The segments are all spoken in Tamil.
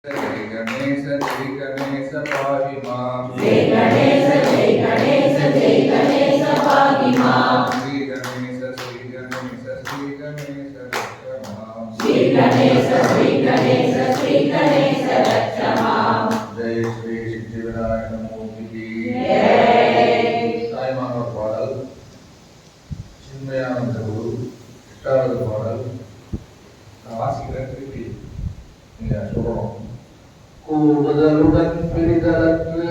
जय गणेश पाहि मां। जय गणेश पाहि मां। श्री गणेश रक्ष मां। श्री गणेश रक्ष मां। जय श्री सिद्धिविनायक मूर्ति की जय। தாய்மானவர் பாடல் சின்மயானந்த குரு எட்டாவது பாடல். நான் வாசிக்கிறேன், திருப்பி நீங்க சொல்லணும். கூடுதலுடன் பிரிதலற்று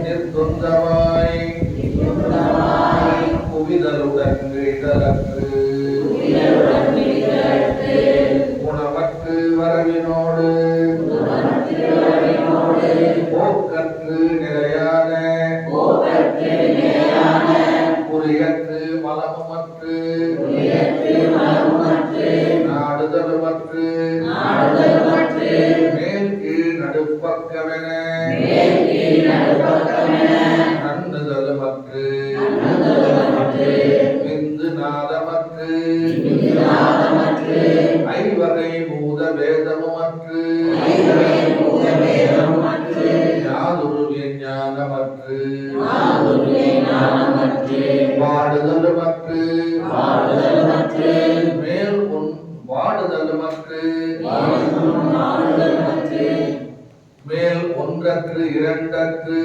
நிர்துந்தமாய் குவிதலுடன் விழிதலற்று உணவற்று வரவினோடு போக்கற்று நிலையான குறியற்று மலமுமற்று நாடுதலுமற்று மேல் கீழ் நடுப்பக்கமென நன்னுதலுமற்று விந்து நாதமற்று ஐவகை பூத வேதமுமற்று யாதொரு விஞ்ஞானமற்று வாடுதலுமற்று மேல் வாடுதலுமற்று மேல் ஒன்றற்று இரண்டற்று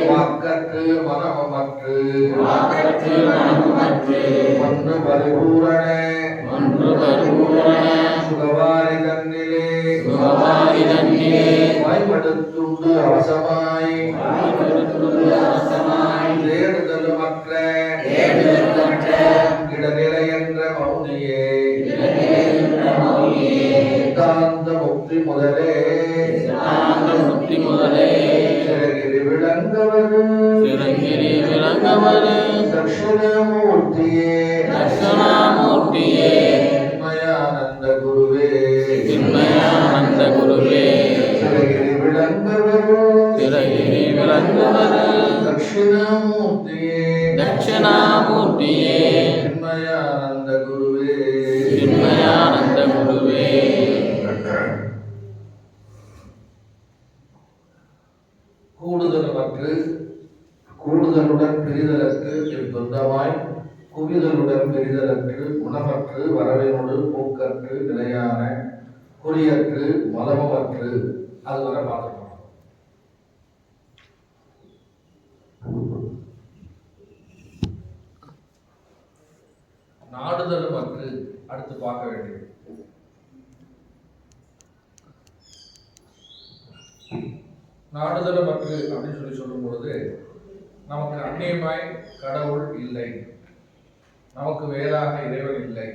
வாக்கற்று மனமற்று ஒன்று பரிபூரண சுகவாரி தன்னிலே வாய்மடுத்துண்டு அவசமாய் தேடுதலுமற்ற இடநிலை என்ற மௌனியே சித்தாந்த முக்தி முதலே சிறகிரி விளங்கவது தட்சிணாமூர்த்தியே சின்மயானந்த குருவே சிறகிரி விளங்கவது தட்சிணாமூர்த்தியே சின்மயானந்த குருவே. கூடுதலுமற்று கூடுதலுடன் பிரிதலற்று சொந்தமாய் குவிதலுடன் பிரிதலற்று குணமற்று வரவினோடு போக்கற்று நிலையான குறியற்று மலமற்று. அது வரை பார்த்துக்கணும். நாடுதலுமற்று அடுத்து பார்க்க வேண்டியது. நாடுதலுமற்று அப்படின்னு சொல்லும் பொழுது நமக்கு அந்நியமாய் கடவுள் இல்லை, நமக்கு வேறாக இறைவன் இல்லை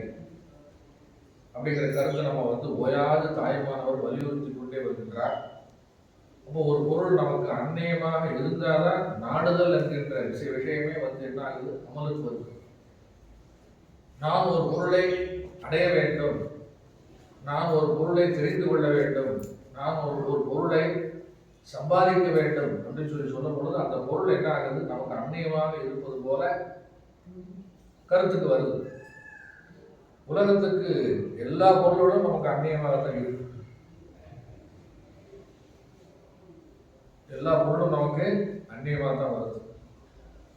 அப்படிங்கிற கருத்தை நம்ம ஓயாது தாய்மானவர் வலியுறுத்தி கொண்டே வருகின்றார். அப்போ ஒரு பொருள் நமக்கு அந்நியமாக இருந்தால்தான் நாடுதல் என்கின்ற விஷயமே என்ன ஆகுது, அமலுக்கு வருது. நான் ஒரு பொருளை அடைய வேண்டும், நான் ஒரு பொருளை தெரிந்து கொள்ள வேண்டும், நான் ஒரு பொருளை சம்பாதிக்க வேண்டும் அப்படின்னு சொல்லும் பொழுது அந்த பொருள் என்ன ஆகுது, நமக்கு அந்நியமாக இருப்பது போல கருத்துக்கு வருது. உலகத்துக்கு எல்லா பொருளோடும் நமக்கு அந்நியமாக தான் இருக்கு. எல்லா பொருளும் நமக்கு அந்நியமாக தான் வருது.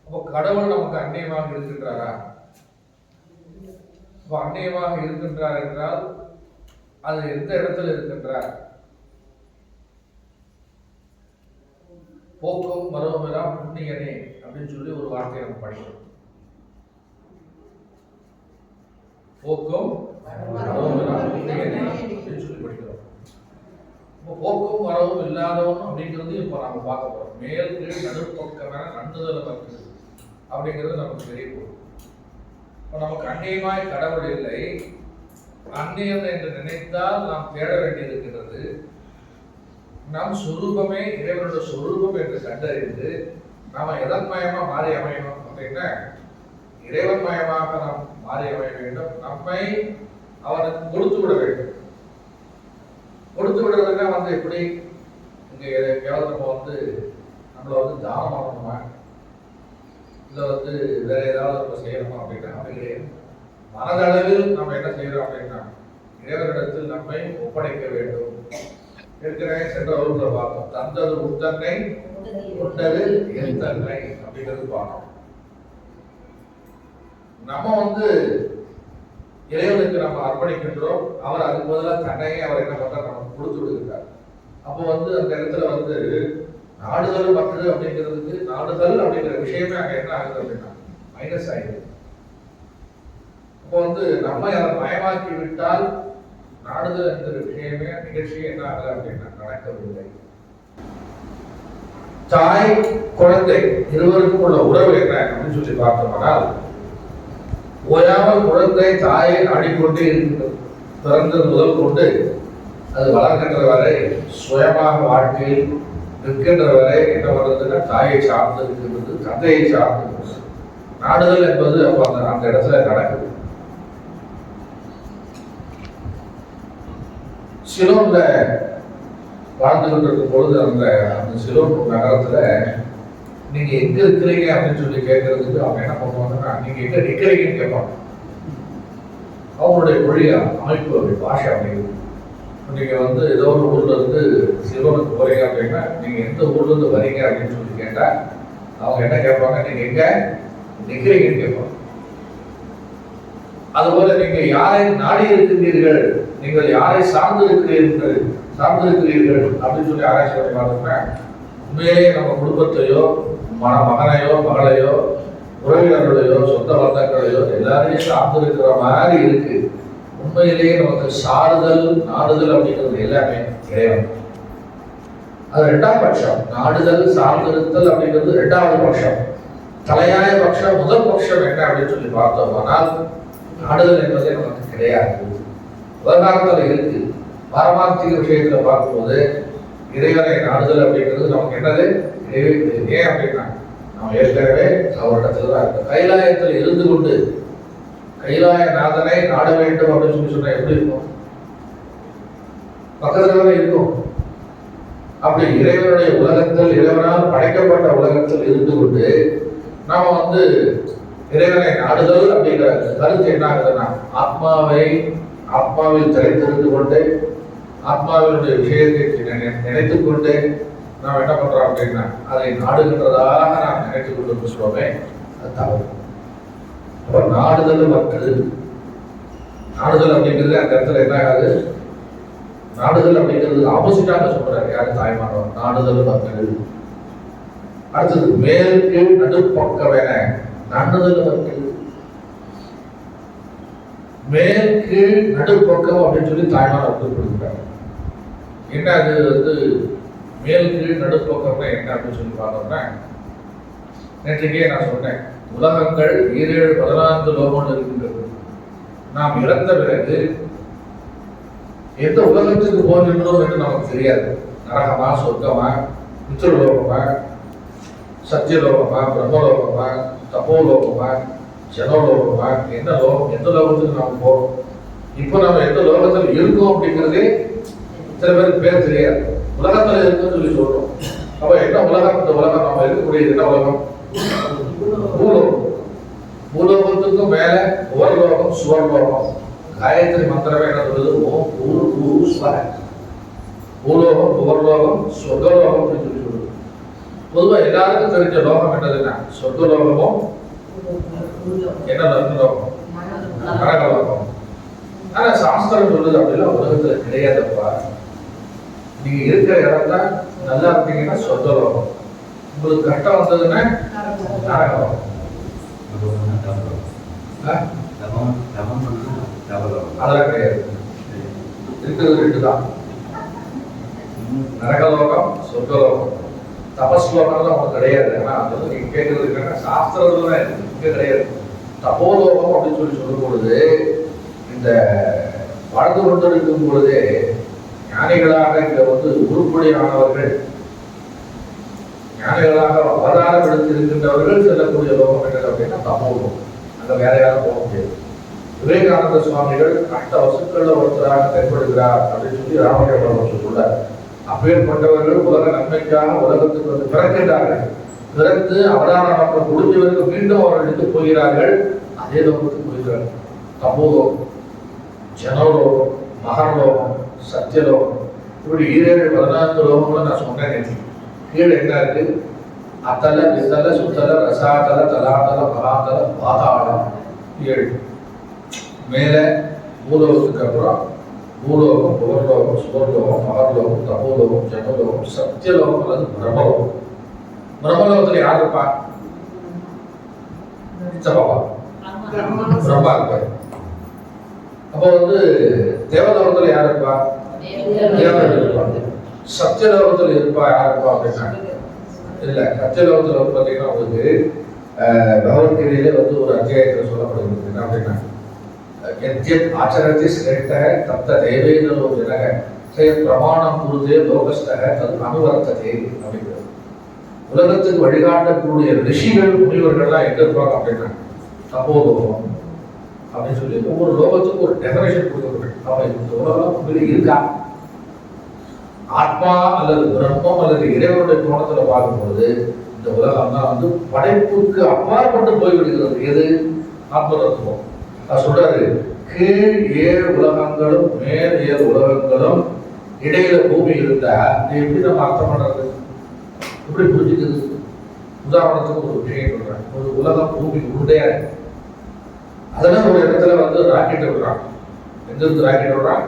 அப்போ கடவுள் நமக்கு அந்நியமாக இருக்கின்றாரா? அப்போ அந்நியமாக இருக்கின்றார் என்றால் அது எந்த இடத்துல இருக்கின்றார்? போக்கும் மரபுமெல்லாம் புண்ணியனே அப்படின்னு ஒரு வார்த்தையை நம்ம படிக்கிறோம். போக்கும் மரபுமெல்லாம் புண்ணியனே அப்படின்னு படிக்கிறோம். இப்போ போக்கும் மரபும் இல்லாதவன் அப்படிங்கிறது இப்போ நம்ம பார்க்க போறோம். மேல் கீழ் நடுப்பக்கமான நன்னுதல் பற்று அப்படிங்கிறது நமக்கு தெரிய போகும். இப்போ நமக்கு அந்நியமாய் கடவுள் இல்லை, அந்நியம் என்று நினைத்தால் நாம் தேட வேண்டியிருக்கிறது. நாம் சொரூபமே இறைவனுடைய சொரூபம் என்று கண்டறிந்து நாம எதன் மயமா மாறி அமையணும் அப்படின்னா இறைவன் மயமாக நாம் மாறி அமைய வேண்டும். நம்மை அவனுக்கு கொடுத்து விட வேண்டும். கொடுத்து விடுறதுன்னா எப்படி, இங்க எங்கேயாவது நம்ம நம்மளை தானம் பண்ணணுமா, இல்லை வேற ஏதாவது நம்ம செய்யணுமா அப்படின்னா அப்படி கிடையாது. மனதளவில் நம்ம என்ன செய்யறோம் அப்படின்னா இறைவனிடத்தில் நம்மை ஒப்படைக்க வேண்டும். ஏற்கனவே சென்ற வகுப்புல பார்த்தோம், தந்தது உத்தன்னை உண்டது எந்தன்னை அப்படிங்கிறது பார்த்தோம். நம்ம இறைவனுக்கு நம்ம அர்ப்பணிக்கின்றோம், அவர் அதுக்கு பதிலாக தன்னையே அவர் என்ன பண்றாரு நமக்கு கொடுத்து விடுகிறார். அப்போ அந்த இடத்துல நாடுதல் மற்றது அப்படிங்கிறதுக்கு நாடுதல் அப்படிங்கிற விஷயமே அங்க என்ன ஆகுது அப்படின்னா மைனஸ் ஆயிடுது. அப்போ நம்ம அதை மயமாக்கி விட்டால் நாடுதல் என்கிற விஷயமே நிகழ்ச்சியே என்ன ஆகல அப்படின்னா நடக்கவில்லை. தாய் குழந்தை இருவருக்கும் உள்ள உறவு என்ன அப்படின்னு சொல்லி பார்த்தோம்னால், ஓயாமல் குழந்தை தாயை ஆடிக்கொண்டே இருக்கின்றது. பிறந்தது முதல் கொண்டு அது வளர்க்கின்ற வரை, சுயமாக வாழ்க்கையில் நிற்கின்ற வரை என்ன பண்ணுறதுன்னா தாயை சார்ந்து இருக்கின்றது, தந்தையை சார்ந்து இருக்கிறது. நாடுதல் என்பது அப்போ அந்த இடத்துல நடக்குது. சிலோன்ல வாழ்ந்துகிட்டு இருக்கும் பொழுது அந்த சிலோன் நகரத்துல நீங்க எங்க இருக்கிறீங்க அப்படின்னு சொல்லி கேட்கறதுக்கு அவங்க என்ன பண்ணுவாங்கன்னா, நீங்க எங்க நிக்கிறீங்கன்னு கேட்பாங்க. அவங்களுடைய மொழி அமைப்பு அப்படி பாஷை அப்படிங்கிறது. நீங்க ஏதோ ஒரு ஊர்ல இருந்து சிலோனுக்கு போறீங்க அப்படின்னா, நீங்க எந்த ஊர்ல இருந்து வரீங்க அப்படின்னு சொல்லி கேட்டா அவங்க என்ன கேட்பாங்க, நீங்க எங்க நிக்கிறீங்கன்னு கேட்பாங்க. அதுபோல நீங்க யாரை நாடி இருக்கின்றீர்கள், நீங்கள் யாரை சார்ந்திருக்கிறீர்கள் அப்படின்னு சொல்லி ஆராய்ச்சி பண்ணி பார்த்தோம்னா, உண்மையிலேயே நம்ம குடும்பத்தையோ மகனையோ மகளையோ உறவினர்களையோ சொந்த பந்தங்களையோ எல்லாரையும் சார்ந்திருக்கிற மாதிரி இருக்கு. உண்மையிலேயே நமக்கு சாறுதல் நாடுதல் அப்படிங்கிறது எல்லாமே இறைவன். அது இரண்டாம் பட்சம். நாடுதல் சார்ந்திருத்தல் அப்படிங்கிறது இரண்டாவது பட்சம். தலையாய பட்சம் முதல் பட்சம் என்ன அப்படின்னு சொல்லி பார்த்தோம்னால், நாடுதல் என்பதே நமக்கு கிடையாது. விவகாரத்தில் இருக்கு. பாரமார்த்திக விஷயத்துல பார்க்கும்போது இறைவனை நாடுதல் அப்படிங்கிறது நமக்கு என்னது ஏன் அப்படின்னா, நம்ம ஏற்கனவே அவரிடத்துல தான் இருக்கு. கைலாயத்தில் இருந்து கொண்டு கைலாய நாதனை நாட வேண்டும் அப்படின்னு சொல்லி சொன்னா எப்படி இருக்கும்? பக்கத்துல இருக்கும். அப்படி இறைவனுடைய உலகத்தில், இறைவனால் படைக்கப்பட்ட உலகத்தில் இருந்து கொண்டு நாம இறைவனை நாடுதல் அப்படிங்கிற கருத்து என்ன ஆகுதுன்னா, ஆத்மாவில் திரைத்திருந்து கொண்டு ஆத்மாவினுடைய விஷயத்தை நினைத்துக் கொண்டு நாம் என்ன பண்றோம் அப்படின்னா, அதை நாடுகின்றதாக நாம் நினைத்துக் கொண்டு சொல்லுவோமே, அது தவறு. அப்ப நாடுதல் மற்றது. நாடுதல் அப்படிங்கிறது அந்த இடத்துல என்ன ஆகாது, நாடுதல் அப்படிங்கிறது ஆப்போசிட்டாக சொல்றாரு யாரு தாய்மானவர். நாடுதல் மற்றது. அடுத்தது மேற்கு நடுப்பக்கமென நன்னுதல் மற்றது. மேற்கு நடுப்பக்கம் அப்படின்னு சொல்லி தாய்மானவர் குறிப்பிடுகிறார். என்ன அது மேல் கீழ் நடுப்பக்கம்னா என்ன அப்படின்னு சொல்லி பார்த்தோம்னா, நேற்றைக்கே நான் சொன்னேன், உலகங்கள் 14 லோகங்கள் இருக்கின்றது. நாம் இறந்த பிறகு எந்த உலகத்துக்கு போகின்றோம் என்று நமக்கு தெரியாது. நரகமா, சொர்க்கமா, மித்ருலோகமா, சத்தியலோகமா, பிரம்மலோகமா, தபோலோகமா, ஜனலோகமா, என்ன லோகம், எந்த லோகத்துக்கு நாம் போறோம், இப்போ நம்ம எந்த லோகத்தில் இருக்கோம் அப்படிங்கிறதே சில பேருக்கு பேர் தெரியாது. உலகத்துல இருக்குன்னு சொல்லி சொல்றோம். அப்ப என்ன உலகம்? இந்த உலகம் நம்ம இருக்கக்கூடியது என்ன உலகம்? பூலோகம். பூலோகத்துக்கும் மேல உவர்லோகம், சுவர்லோகம். காயத்ரி மந்திரமே என்ன சொல்றது? ஓம் பூர் பூரு ஸ்வர. பூலோகம், உவர்லோகம், சொர்க்கலோகம் அப்படின்னு சொல்லி சொல்றது. பொதுவா எல்லாருக்கும் தெரிஞ்ச லோகம் என்னதுன்னா சொர்க்கலோகமும் என்ன லோகம்? நரகலோகம். ஆனா சாஸ்திரம் சொல்லுது அப்படிலாம் உலகத்துல கிடையாதுப்பா. நீங்க இருக்கிற இடத்த நல்லா இருந்தீங்கன்னா சொர்க்கலோகம், உங்களுக்கு கஷ்டம் வந்ததுன்னா நரகலோகம். அதெல்லாம் கிடையாது. இருக்கிறது 2 தான், நரகலோகம், சொர்க்கலோகம். தபஸ்லோகம்லாம் உங்களுக்கு கிடையாது. ஆனா அது நீங்க கேட்கறது என்னன்னா சாஸ்திரத்துல தான் இருக்கு, இங்க கிடையாது. தபோலோகம் அப்படின்னு சொல்லி சொல்லும் பொழுது, இந்த வாழ்ந்து கொண்டிருக்கும் பொழுதே ஞானிகளாக இங்க உருப்படியானவர்கள், ஞானிகளாக அவதாரம் எடுத்திருக்கின்றவர்கள் செல்லக்கூடிய லோகம் என்னது அப்படின்னா தபோலோகம். அங்க வேற யாரும் போக முடியாது. விவேகானந்த சுவாமிகள் 8 வசுக்கள்ல ஒருத்தராக தென்படுகிறார் அப்படின்னு சொல்லி ராமகிருஷ்ணன் சொல்றார். அப்பேற்பட்டவர்கள் உலக நன்மைக்காக உலகத்துக்கு பிறக்கின்றார்கள். பிறந்து அவதாரம் முடிஞ்சவர்கள் மீண்டும் அவர்களுக்கு போகிறார்கள், அதே லோகத்துக்கு போகிறார்கள். தபோலோகம், ஜனலோகம், மகர்லோகம், சத்தியலோகம், இப்படி 14 லோகங்களும் நான் சொன்னேன். கீழே என்ன இருக்கு? அத்தல, வித்தல, சுத்தல, ரசாதல, தலாதல, மகாதல, பாதாளம் 7. மேலே பூலோகத்துக்கு அப்புறம் பூலோகம், புகர்லோகம், சுவர்லோகம், மகர்லோகம், தபோலோகம், ஜனலோகம், சத்தியலோகம் அல்லது பிரம்மலோகம். பிரம்மலோகத்துல யார் இருப்பா? பாபா பிரம்மா இருப்பார். அப்போ தேவலோகத்துல யார் இருப்பா? தேவர்கள் இருப்பாங்க. சத்தியலோகத்துல இருப்பா யார் இருப்பா அப்படின்னா இல்ல. சத்தியலோகத்துல பார்த்தீங்கன்னா உங்களுக்கு பகவத்கீதையிலே ஒரு அத்தியாயத்தில் சொல்லப்படுகிறது என்ன அப்படின்னா ஆச்சரத்தை சிரேஷ்ட தப்த தேவேந்திரோ ஜனக பிரமாணம் குருதே லோகஸ்தக தது அனுவர்த்ததே அப்படிங்கிறது. உலகத்துக்கு வழிகாட்டக்கூடிய ரிஷிகள் முனிவர்கள்லாம் எங்க இருப்பாங்க அப்படின்னா தபோலோகம் அப்படின்னு சொல்லி ஒவ்வொரு லோகத்துக்கும் ஒரு டெஃபரேஷன் கொடுக்கப்பட்டு அவன் இந்த உலகம் உண்மையிலே இருக்கா? ஆத்மா அல்லது பிரம்மம் அல்லது இறைவனுடைய கோணத்துல பார்க்கும்பொழுது இந்த உலகம் தான் படைப்புக்கு அப்பாற்பட்டு போய்விடுகிறது. எது? ஆத்ம தத்துவம். அது சொல்றாரு, கீழ் 7 உலகங்களும் மேல் 7 உலகங்களும் இடையில பூமி இருந்தா எப்படி நம்ம அர்த்தம் பண்றது? எப்படி புரிஞ்சுக்கிறது? உதாரணத்துக்கு ஒரு விஷயம் சொல்றேன். ஒரு உலகம் பூமி உருண்டையா இருக்கு. அதெல்லாம் ஒரு இடத்துல ராக்கெட் விடுறான். எங்க இருந்து ராக்கெட் விடுறான்?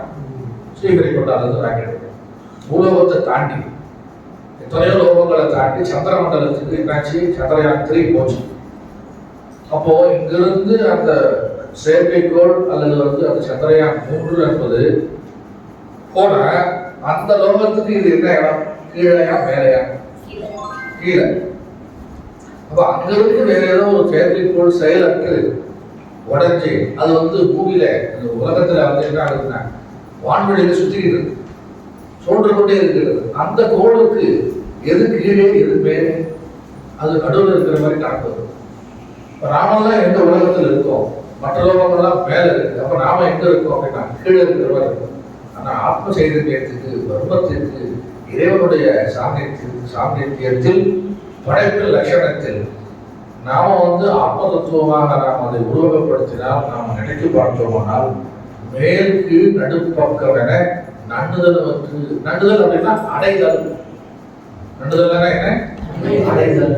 ஸ்ரீஹரிகோட்டால ராக்கெட் விடுறான். பூலோகத்தை தாண்டி எத்தனையோ லோகங்களை தாண்டி சந்திர மண்டலத்துக்கு என்னாச்சு? சந்திரயான் 3 போச்சு. அப்போ இங்கிருந்து அந்த செயற்கைக்கோள் அல்லது அந்த சந்திரயான் 3 என்பது போன அந்த லோகத்துக்கு இது என்ன இடம்? கீழையா மேலையா? கீழே. அப்ப அங்கிருந்து வேற ஏதோ ஒரு செயற்கைக்கோள் செயலற்று உடஞ்சி அது பூமியில உலகத்துல என்ன ஆகுதுன்னா வான்வெளியில சுத்திக்கிட்டு இருக்கு, சோன்று கொண்டே இருக்கிறது. அந்த கோளுக்கு எது கீழே எது மேலே அது நடுவில் இருக்கிற மாதிரி கணக்கு வரும். இப்ப நாமெல்லாம் எந்த உலகத்துல இருக்கோம்? மற்ற லோகங்கள்லாம் மேல இருக்கு. அப்ப நாம எங்க இருக்கோம் அப்படின்னா கீழே இருக்கிற மாதிரி இருக்கும். ஆனா ஆத்ம சைதன்யத்துக்கு, பிரம்மத்திற்கு, இறைவனுடைய சாநித்தியத்தில், படைப்பு லட்சணத்தில் நாம ஆத்ம தத்துவமாக நாம் அதை உருவகப்படுத்தினால், நாம் நினைத்து பார்த்தோமானால் மேல் கீழ் நடுப்பக்கம் என நண்டுதல் நண்டுதல் அப்படின்னா அடைதல். நண்டுதல் என்ன? அடைதல்.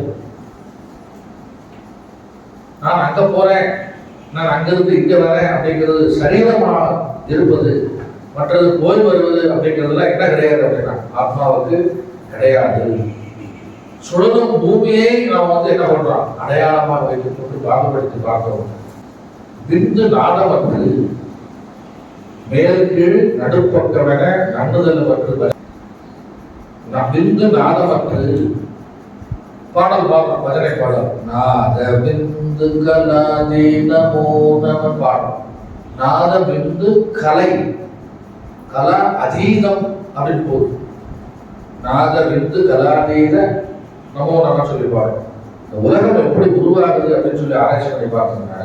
நான் அங்க போறேன், நான் அங்கிருந்து இங்க வரேன் அப்படிங்கிறது சரீரமாக இருப்பது. மற்றது போய் வருவது அப்படிங்கிறதுலாம் என்ன கிடையாது அப்படின்னா ஆத்மாவுக்கு கிடையாது. சுழலும் பூமியை நாம் என்ன பண்றோம்? அடையாளமாக வைத்துக் கொண்டு பாகுபடுத்தி பார்க்கிறோம். விந்து நாதமற்று மேல் கீழ் நடுப்பக்கம் என நண்டுதல் பற்று விந்து நாதமற்று பாடல் பாடுறோம். பஜனை பாடல். நாத பிந்து கலாதி நமோ நம பாடம். நாத பிந்து கலை, கலா அதீதம் அப்படின்னு போகுது. நாத பிந்து கலாதீத நமோ நம சொல்லி பாடும். இந்த உலகம் எப்படி உருவாகுது அப்படின்னு சொல்லி ஆராய்ச்சி பண்ணி பார்த்தோம்னா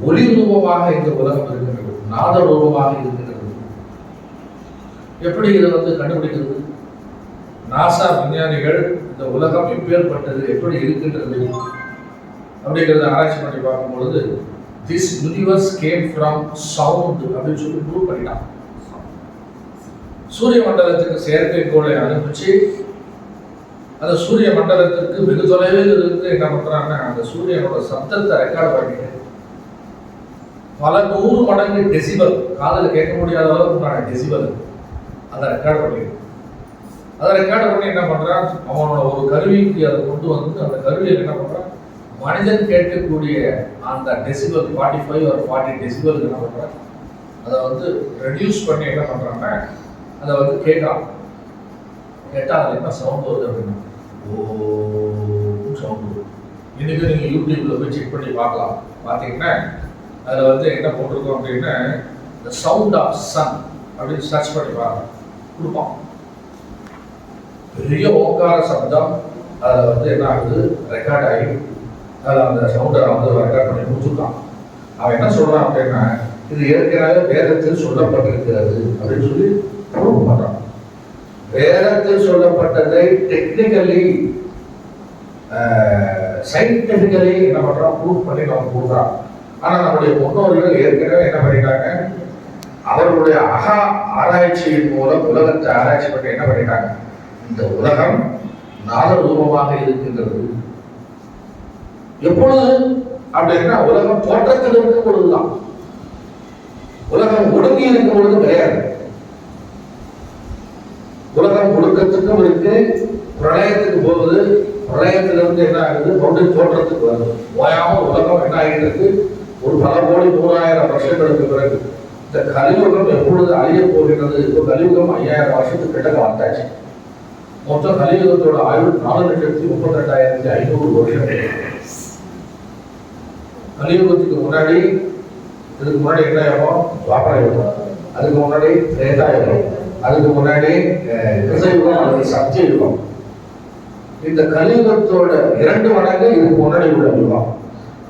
ஒளி ரூபமாக இந்த உலகம் இருக்கின்றது, நாத ரூபமாக இருக்கின்றது. எப்படி இதை கண்டுபிடிக்கிறது? நாசா விஞ்ஞானிகள் இந்த உலகம் எப்பேற்பட்டது, எப்படி இருக்கின்றது அப்படிங்கிறத ஆராய்ச்சி பண்ணி பார்க்கும்பொழுது this universe came from sound அப்படின்னு சொல்லி ப்ரூவ் பண்ணிட்டான். சூரிய மண்டலத்துக்கு செயற்கைக்கோளை அனுப்பிச்சு அந்த சூரிய மண்டலத்திற்கு வெகு தொலைவில் இருந்து என்ன பண்றாங்கன்னா அந்த சூரியனோட சப்தத்தை ரெக்கார்ட் பண்ணிட்டு பல 100 மடங்கு டெசிபல், காதல கேட்க முடியாத அளவுக்கு டெசிபல் அதை ரெக்கார்ட் பண்ணிடுது. அதை ரெக்கார்ட் பண்ணி என்ன பண்றான், அவனோட ஒரு கருவிக்கு அதை கொண்டு அந்த கருவியில் என்ன பண்றான், மனிதன் கேட்கக்கூடிய அந்த டெசிபல் 45 or 40 டெசிபல் என்ன பண்றான், அதை ரெடியூஸ் பண்ணி என்ன பண்றாங்கன்னா அதை கேட்கலாம். கேட்டால் அதில் என்ன சவுண்ட் வருது அப்படின்னா சவுண்ட் வருது. இன்னைக்கு நீங்கள் யூடியூப்ல போய் செக் பண்ணி பார்க்கலாம். பார்த்தீங்கன்னா அதில் என்ன போட்டிருக்கோம் அப்படின்னா த சவுண்ட் ஆஃப் சன் அப்படின்னு சர்ச் பண்ணி பார்க்கலாம், கொடுப்போம். பெரிய ஓங்கார சப்தம் அதில் என்ன ஆகுது, ரெக்கார்ட் ஆகி அதில் அந்த சவுண்டை ரெக்கார்ட் பண்ணி முடிச்சுருக்கான். அவன் என்ன சொல்றான் அப்படின்னா இது ஏற்கனவே வேதத்தில் சொல்லப்பட்டிருக்கிறது அப்படின்னு சொல்லி ப்ரூவ் பண்றான். வேதத்தில் சொல்லப்பட்டதை டெக்னிக்கலி சயின்டிபிக்கலி என்ன பண்றான், ப்ரூவ் பண்ணி நம்ம கொடுக்குறான். ஆனா நம்முடைய முன்னோர்கள் ஏற்கனவே என்ன பண்ணிட்டாங்க, அவர்களுடைய ஆராய்ச்சியின் மூலம் உலகத்தை ஆராய்ச்சி பண்ணி என்ன பண்ணிட்டாங்க, இந்த உலகம் நாத ரூபமாக இருக்கின்றது. எப்பொழுது அப்படின்னா உலகம் தோற்றத்தில் இருக்கும் பொழுதுதான். உலகம் ஒடுங்கி இருக்கும் பொழுது கிடையாது. உலகம் ஒடுக்கத்துக்கும் இருக்கு, பிரளயத்துக்கு போகுது, பிரளயத்திலிருந்து என்ன ஆகுது, மறுபடியும் தோற்றத்துக்கு வருது. ஓயாமல் உலகம் என்ன ஆகிட்டு இருக்கு, ஒரு பல கோடி 3000 வருஷங்களுக்கு பிறகு இந்த கலியுகம் எப்பொழுது அழிய போகிறது. இப்போ கலியுகம் 5000 வருஷத்துக்கு கிட்ட வந்தாச்சு. மொத்தம் கலியுகத்தோட ஆயுள் 4,38,500 வருஷம். கலியுகத்துக்கு முன்னாடி, இதுக்கு முன்னாடி என்ன யுகம், துவாபர யுகம், அதுக்கு முன்னாடி திரேதா யுகம், அதுக்கு முன்னாடி கிருஷ்ணயுகம் அல்லது சத்திய யுகம். இந்த கலியுகத்தோட 2 மடங்கு இதுக்கு முன்னாடி உள்ள யுகம்,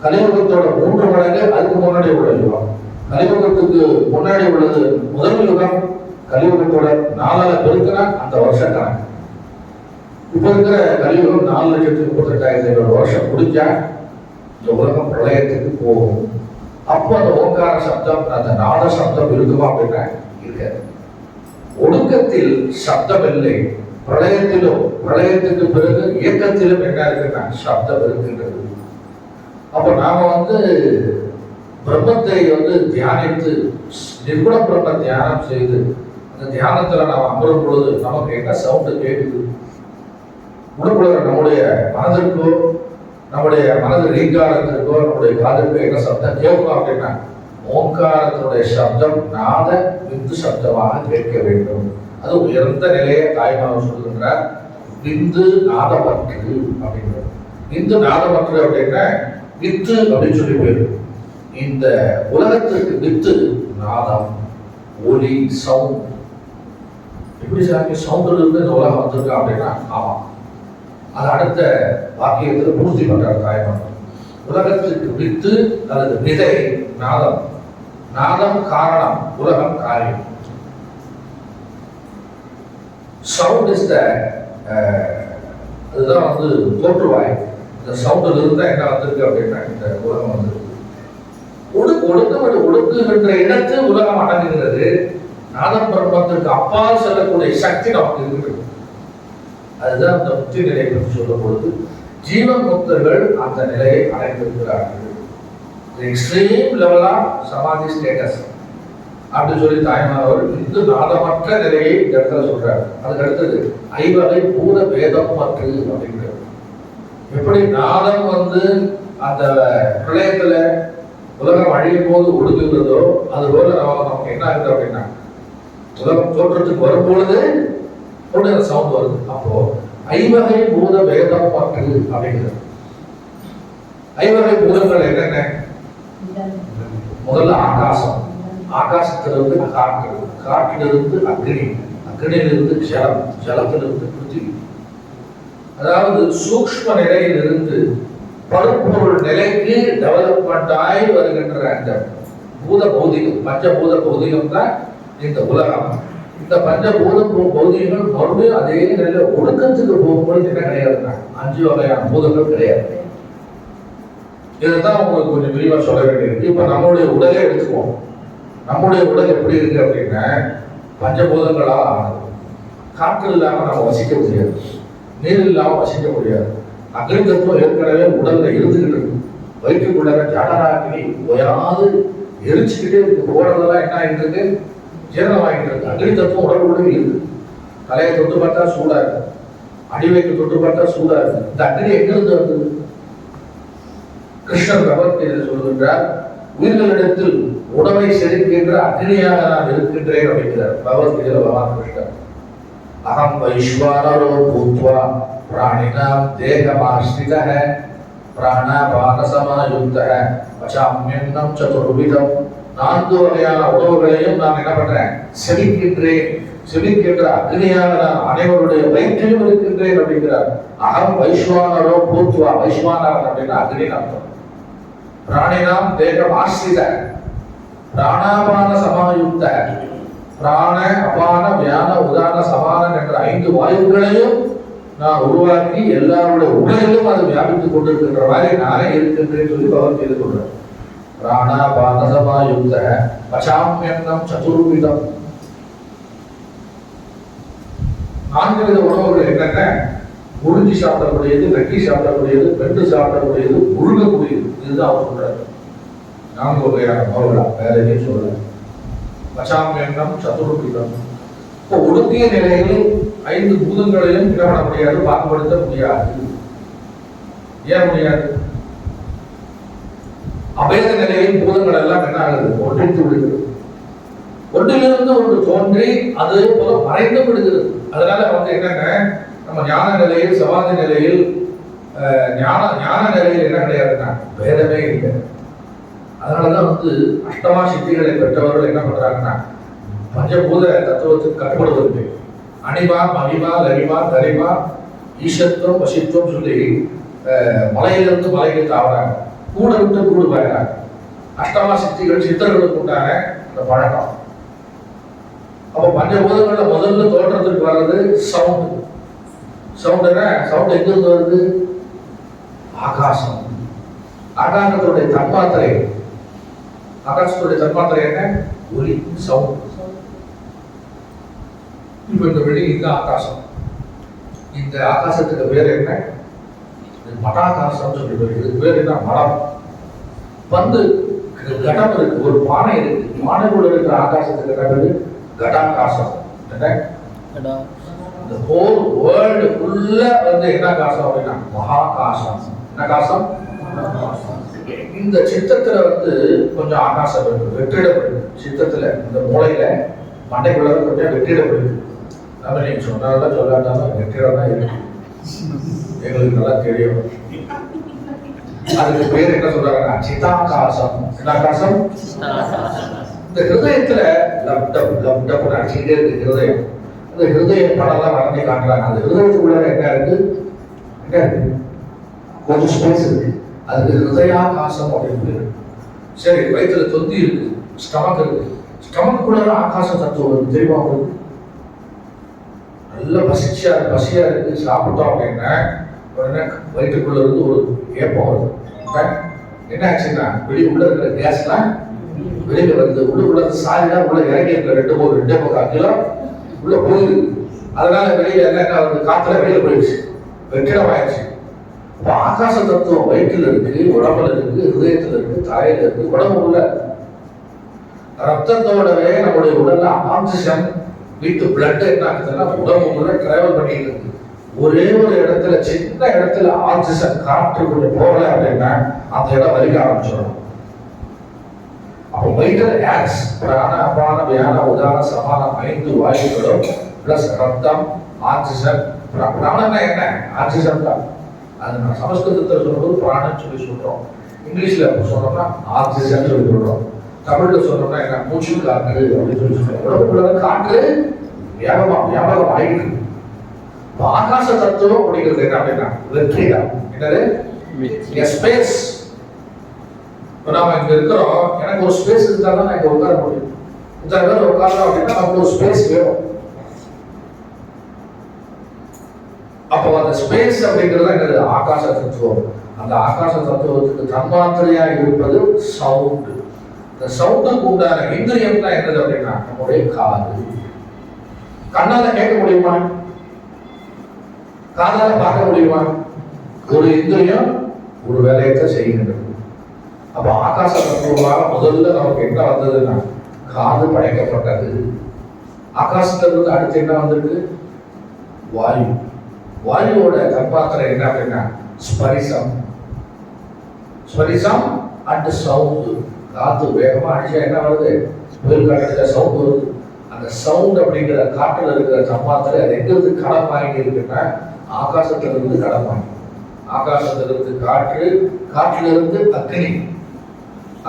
கலியுகத்தோட 3 மடங்கு அதுக்கு முன்னாடி உள்ள யுகம். கலியுகத்துக்கு முன்னாடி உள்ளது முதல் யுகம், கலியுகத்தோட 4 பெருக்கினா அந்த வருஷம் கணக்கு. இப்ப இருக்கிற கலியுகம் 4,38,500 வருஷம் முடிஞ்சா இந்த உலகம் பிரளயத்துக்கு போகும். அப்போ அந்த ஓங்கார சப்தம், அந்த நாத சப்தம் இருக்குமா அப்படின்னா இருக்காது. ஒடுக்கத்தில் சப்தம் இல்லை, பிரளயத்திலும் பிரளயத்துக்கு பிறகு இயக்கத்திலும் என்ன இருக்குன்னா சப்தம் இருக்கின்றது. அப்ப நாம பிரம்மத்தை தியானித்து நிர்குண பிரம்ம தியானம் செய்து அந்த தியானத்துல நாம் அமரும் பொழுது நமக்கு என்ன சவுண்டு கேட்குது, உடம்புல நம்முடைய மனதிற்கோ நம்முடைய மனது ரீங்காரத்திற்கோ நம்முடைய காதிற்கோ என்ன சப்தம் கேட்கும் அப்படின்னா ஓங்காரத்தினுடைய சப்தம் நாத விந்து சப்தமாக கேட்க வேண்டும். அது உயர்ந்த நிலையை தாய்மானவர் சொல்லுகின்றார். விந்து நாதமற்று அப்படிங்கிறது. விந்து நாதமற்று அப்படின்னா வித்து அப்படின்னு சொல்லி போயிருக்கு. இந்த உலகத்திற்கு வித்து நாதம், ஒலி, சவுண்ட். எப்படி சாமி சவுண்டில் இருந்து இந்த உலகம் வந்திருக்கா அப்படின்னா ஆமா, அது அடுத்த வாக்கியத்தில் பூர்த்தி பண்றார் தாய்மானவர். உலகத்திற்கு வித்து அல்லது விதை நாதம், நாதம் காரணம், உலகம் காரியம். சவுண்ட் இஸ் த அதுதான் தோற்றுவாய். இந்த சவுண்டில் இருந்தா என்ன வந்திருக்கு அப்படின்னா இந்த உலகம் வந்திருக்கு. ஒடுக்குகின்ற இடத்து உலகம் அடங்குகிறது. நாதம் பிரம்மத்திற்கு அப்பால் செல்லக்கூடிய சக்தி நமக்கு இருக்கிறது. அதுதான் அந்த முக்தி நிலையை பற்றி சொல்லும் பொழுது ஜீவன் முக்தர்கள் அந்த நிலையை அடைந்திருக்கிறார்கள். எக்ஸ்ட்ரீம் லெவலா சமாதி ஸ்டேட்டஸ் அப்படின்னு சொல்லி தாய்மானவர் இந்து நாதமற்ற நிலையை இந்த இடத்துல சொல்றாரு. அதுக்கு அடுத்தது ஐவகை பூத பேதம் மற்று அப்படிங்கிறது. எப்படி நாதம் அந்த பிரளயத்துல உலகம் அழியும் போது ஒடுங்குகிறதோ அது போல நமக்கு என்ன ஆகுது அப்படின்னா உலகம் தோற்றத்துக்கு வரும் பொழுது சவுண்ட் வருது. அப்போ ஐவகை பூத பேதம் மற்று அப்படிங்கிறது. ஐவகை பூதங்கள் என்னென்ன? முதல்ல ஆகாசம், ஆகாசத்திலிருந்து காற்று, காற்றிலிருந்து அக்னி, அக்னியிலிருந்து ஜலம், ஜலத்திலிருந்து பிருத்திவி. அதாவது சூக்ஷ்ம நிலையிலிருந்து பருப்பொருள் நிலைக்கு டெவலப்மெண்ட் ஆகி வருகின்ற அந்த பூத பௌதிகம், பஞ்சபூத பௌதிகம் தான் இந்த உலகம். இந்த பஞ்சபூத பௌதிகங்கள் மறுபடியும் அதே நிலையில ஒடுக்கத்துக்கு போகும்போது என்ன கிடையாதுன்னா 5 வகையான பூதங்கள் கிடையாது. இதைத்தான் உங்களுக்கு கொஞ்சம் விரிவா சொல்ல வேண்டியிருக்கு. இப்ப நம்மளுடைய உடலை எடுத்துக்குவோம். நம்முடைய உடல் எப்படி இருக்கு அப்படின்னா பஞ்சபூதங்களால் ஆனது. காற்று இல்லாம நம்ம வசிக்க முடியாது, நீர் இல்லாம வசிக்க முடியாது. அக்னி தத்துவம் ஏற்கனவே உடல்ல இருந்துகிட்டு இருக்கு. வயிற்றுக்குள்ள ஜடராகி ஓயாது எரிச்சுக்கிட்டே இருக்கு. ஓடுறதெல்லாம் என்ன ஆகிட்டு இருக்கு, ஜீரணமாகிட்டு இருக்கு. அக்னி தத்துவம் உடலுக்குள்ளே இருக்கு. தலையை தொட்டு பார்த்தா சூடா இருக்கு, அடிவைக்கு தொட்டு பார்த்தா சூடா இருக்கு. இந்த அக்னி எங்கிருந்து வந்தது? கிருஷ்ணர் பகவத்கீதையில் சொல்கின்றார், உயிர்களிடத்தில் உணவை செலுத்துகின்ற அக்னியாக நான் இருக்கின்றேன் அப்படிங்கிறார் பகவத்கீதையில பகவான் கிருஷ்ணர். அகம் வைஸ்வானரோ பூத்வா பிராணினாம் தேகமாஸ்ரிதः பிராணாபானசமாயுக்தः பசாம்யன்னம் சதுர்விதம். 4 வகையான உணவுகளையும் நான் என்ன பண்றேன், செவிக்கின்றேன். செவிக்கின்ற அக்னியாக நான் அனைவருடைய வயிற்றிலும் இருக்கின்றேன் அப்படிங்கிறார். அகம் வைஸ்வானரோ பூத்வா, வைஸ்வானர் அப்படின்னா அக்னி அர்த்தம். பிராணினாம் தேகம் ஆசிரித, பிராணாபான சமாயுக்த, பிராண அபான வியான உதான சமானம் என்ற 5 வாயுக்களையும் நான் உருவாக்கி எல்லாருடைய உடலிலும் அது வியாபித்துக் கொண்டிருக்கின்ற மாதிரி நானே இருக்கின்றேன் சொல்லி பகவத்கீதை சொல்றேன். பிராணாபானசமாயுக்த பச்சாமியன்னம் சதுர்விதம். 4 வித உணவுகள் என்னென்ன? உறிஞ்சி சாப்பிடக்கூடியது, வெட்டி சாப்பிடக்கூடியது, பெண்டு சாப்பிடக்கூடியது, முழுகக்கூடியது. இதுதான் அவர் சொல்றாரு. 4 வகையான உணவுகளா, வேற எதையும் சொல்ல. பச்சாமியன்னம் சதுர்விதம். இப்போ ஒடுங்கிய நிலையில் 5 பூதங்களையும் என்ன பண்ண முடியாது, பாகுபடுத்த முடியாது. ஏன் முடியாது? அபேத நிலையில் பூதங்கள் எல்லாம் என்ன ஆகுது? ஒன்றித்து விடுகிறது. ஒன்றிலிருந்து ஒன்று தோன்றி அது போல மறைந்து விடுகிறது. அதனால என்னங்க, நம்ம ஞான நிலையில், சமாதி நிலையில், ஞான நிலையில் என்ன கிடையாதுன்னா பேதமே இல்லை. அதனாலதான் அஷ்டமா சித்திகளை பெற்றவர்கள் என்ன பண்றாங்கன்னா பஞ்சபூத தத்துவத்துக்கு கட்டுப்படுவதில்லை. அனிமா, மகிமா, லரிமா, தரிமா, ஈசத்துவம், வசித்துவம் சொல்லி மலையிலிருந்து மலைக்கு தாவறாங்க, கூட விட்டு கூடு பாயிறாங்க. அஷ்டமா சித்திகள் சித்தர்களுக்கு உண்டான அந்த பழக்கம். அப்போ பஞ்சபூதங்கள்ல முதல்ல தோற்றத்துக்கு வர்றது சவுண்ட். சவுண்ட் எங்கிருந்து வருது? ஆகாசம். ஆகாசத்துடைய தன்மாத்திரை. ஆகாசத்துடைய தன்மாத்திரை என்ன? ஒலி, சவுண்ட். இப்ப இந்த வெளி இந்த ஆகாசம். இந்த ஆகாசத்துக்கு பேர் என்ன? மடாகாசம் சொல்லி பேர். இதுக்கு பேர் என்ன? மடம். பந்து கடம் இருக்கு, ஒரு பானை இருக்கு. பானைக்குள்ள இருக்கிற ஆகாசத்துக்கு என்ன பேரு? கடாகாசம். இந்த ஹோல் வேர்ல்டு ஃபுல்ல என்ன காசம் அப்படின்னா மகாகாசம். என்ன காசம்? இந்த சித்தத்துல கொஞ்சம் ஆகாசம் இருக்கு, வெற்றிடப்படுது. சித்தத்துல இந்த மூளையில மண்டைக்குள்ள கொஞ்சம் வெற்றிடப்படுது. நம்ம நீங்க சொன்னாலும் சொல்லாட்டாலும் வெற்றிடம் தான் இருக்கு, எங்களுக்கு நல்லா தெரியும். அதுக்கு பேர் என்ன சொல்றாங்கன்னா சிதாகாசம். சிதாகாசம். இந்த ஹிருதயத்துல லப்டப் அடிச்சுக்கிட்டே இருக்கு ஹிருதயம். அந்த ஹிருதய படம்லாம் வரைஞ்சி காட்டுறாங்க. அந்த ஹிருதயத்துக்குள்ள என்ன இருக்கு? என்ன இருக்கு? கொஞ்சம் ஸ்பேஸ் இருக்கு. அதுக்கு ஹிருதயாகாசம் அப்படின்னு பேரு. சரி, வயிற்றுல தொந்தி இருக்கு, ஸ்டமக் இருக்கு. ஸ்டமக்குள்ள ஆகாச தத்துவம் இருக்கு, தெரியுமா உங்களுக்கு? நல்ல பசியா இருக்கு, சாப்பிட்டோம் அப்படின்னா உடனே வயிற்றுக்குள்ள இருந்து ஒரு ஏப்பம் வருது. என்ன ஆச்சுன்னா உள்ள இருக்கிற கேஸ்லாம் வெளியில வருது. உள்ள சாலினா உள்ள இறங்கி இருக்கிற 2 கிலோ உள்ள போகுது. அதனால வெளியில என்ன வருது? காத்துல வெளியில போயிடுச்சு, வெற்றிடம் ஆயிடுச்சு. இப்போ ஆகாச தத்துவம் வயிற்றுல இருக்கு, உடம்புல இருக்கு, ஹிருதயத்துல இருக்கு, தலையில இருக்கு, உடம்பு உள்ள. ரத்தத்தோடவே நம்முடைய உடல்ல ஆக்சிஜன் வீட்டு பிளட் என்ன ஆகுதுன்னா உடம்பு உள்ள டிராவல் பண்ணிட்டு இருக்கு. ஒரே ஒரு இடத்துல, சின்ன இடத்துல ஆக்சிஜன் காற்று கொஞ்சம் போகல அப்படின்னா அந்த இடம் வலிக்க ஆரம்பிச்சிடும். அப்போ வயிற்றுல ஏர்ஸ், பிராண, அபான, வியான, உதான, சமானம் 5 வாயுகளும் பிளஸ் ரத்தம், ஆக்சிஜன். பிராணம்னா என்ன? ஆக்சிஜன் தான். அது நான் சமஸ்கிருதத்தில் சொல்லும்போது பிராணம் சொல்லி சொல்றோம். இங்கிலீஷ்ல சொன்னோம்னா ஆக்சிஜன் சொல்லி சொல்றோம். தமிழ்ல சொன்னோம்னா என்ன? மூச்சு காற்று அப்படின்னு சொல்லி சொல்றோம். உடம்புக்குள்ள காற்று வியாபகம் ஆயிட்டு. ஆகாச தத்துவம் அப்படிங்கிறது என்ன அப்படின்னா வெற்றிடம். என்னது? ஸ்பேஸ். இப்போ நாம இங்க இருக்கிறோம், எனக்கு ஒரு ஸ்பேஸ் இருந்தா தான் நான் இங்க உட்கார முடியும். இத்தனை பேர் உட்காரணும் அப்படின்னா நமக்கு ஒரு ஸ்பேஸ் வேணும். அப்போ அந்த ஸ்பேஸ் அப்படிங்கிறது என்னது? ஆகாச தத்துவம். அந்த ஆகாச தத்துவத்துக்கு தன்மாத்திரையா இருப்பது சவுண்ட். இந்த சவுண்டுக்கு உண்டான இந்திரியம் தான் என்னது அப்படின்னா நம்முடைய காது. கண்ணால கேட்க முடியுமா? காதால பார்க்க முடியுமா? ஒரு இந்திரியம் ஒரு வேலையத்தை செய்கின்றது. அப்ப ஆகாச தத்துவமாக முதல்ல நமக்கு என்ன வந்ததுன்னா காது படைக்கப்பட்டது. ஆகாசத்திலிருந்து அடுத்து என்ன வந்திருக்கு? வாயு. வாயுவோட தன்மாத்திரை என்ன அப்படின்னா ஸ்பரிசம். ஸ்பரிசம் அண்ட் சவுண்ட். காத்து வேகமா அடிச்சா என்ன வருது? புயல் காட்டுல சவுண்ட் வருது. அந்த சவுண்ட் அப்படிங்கிற காற்றுல இருக்கிற தன்மாத்திரை அது எங்கிருந்து கடன் வாங்கி இருக்குன்னா ஆகாசத்திலிருந்து கடன் வாங்கி. ஆகாசத்திலிருந்து காற்று, காற்றிலிருந்து அக்னி.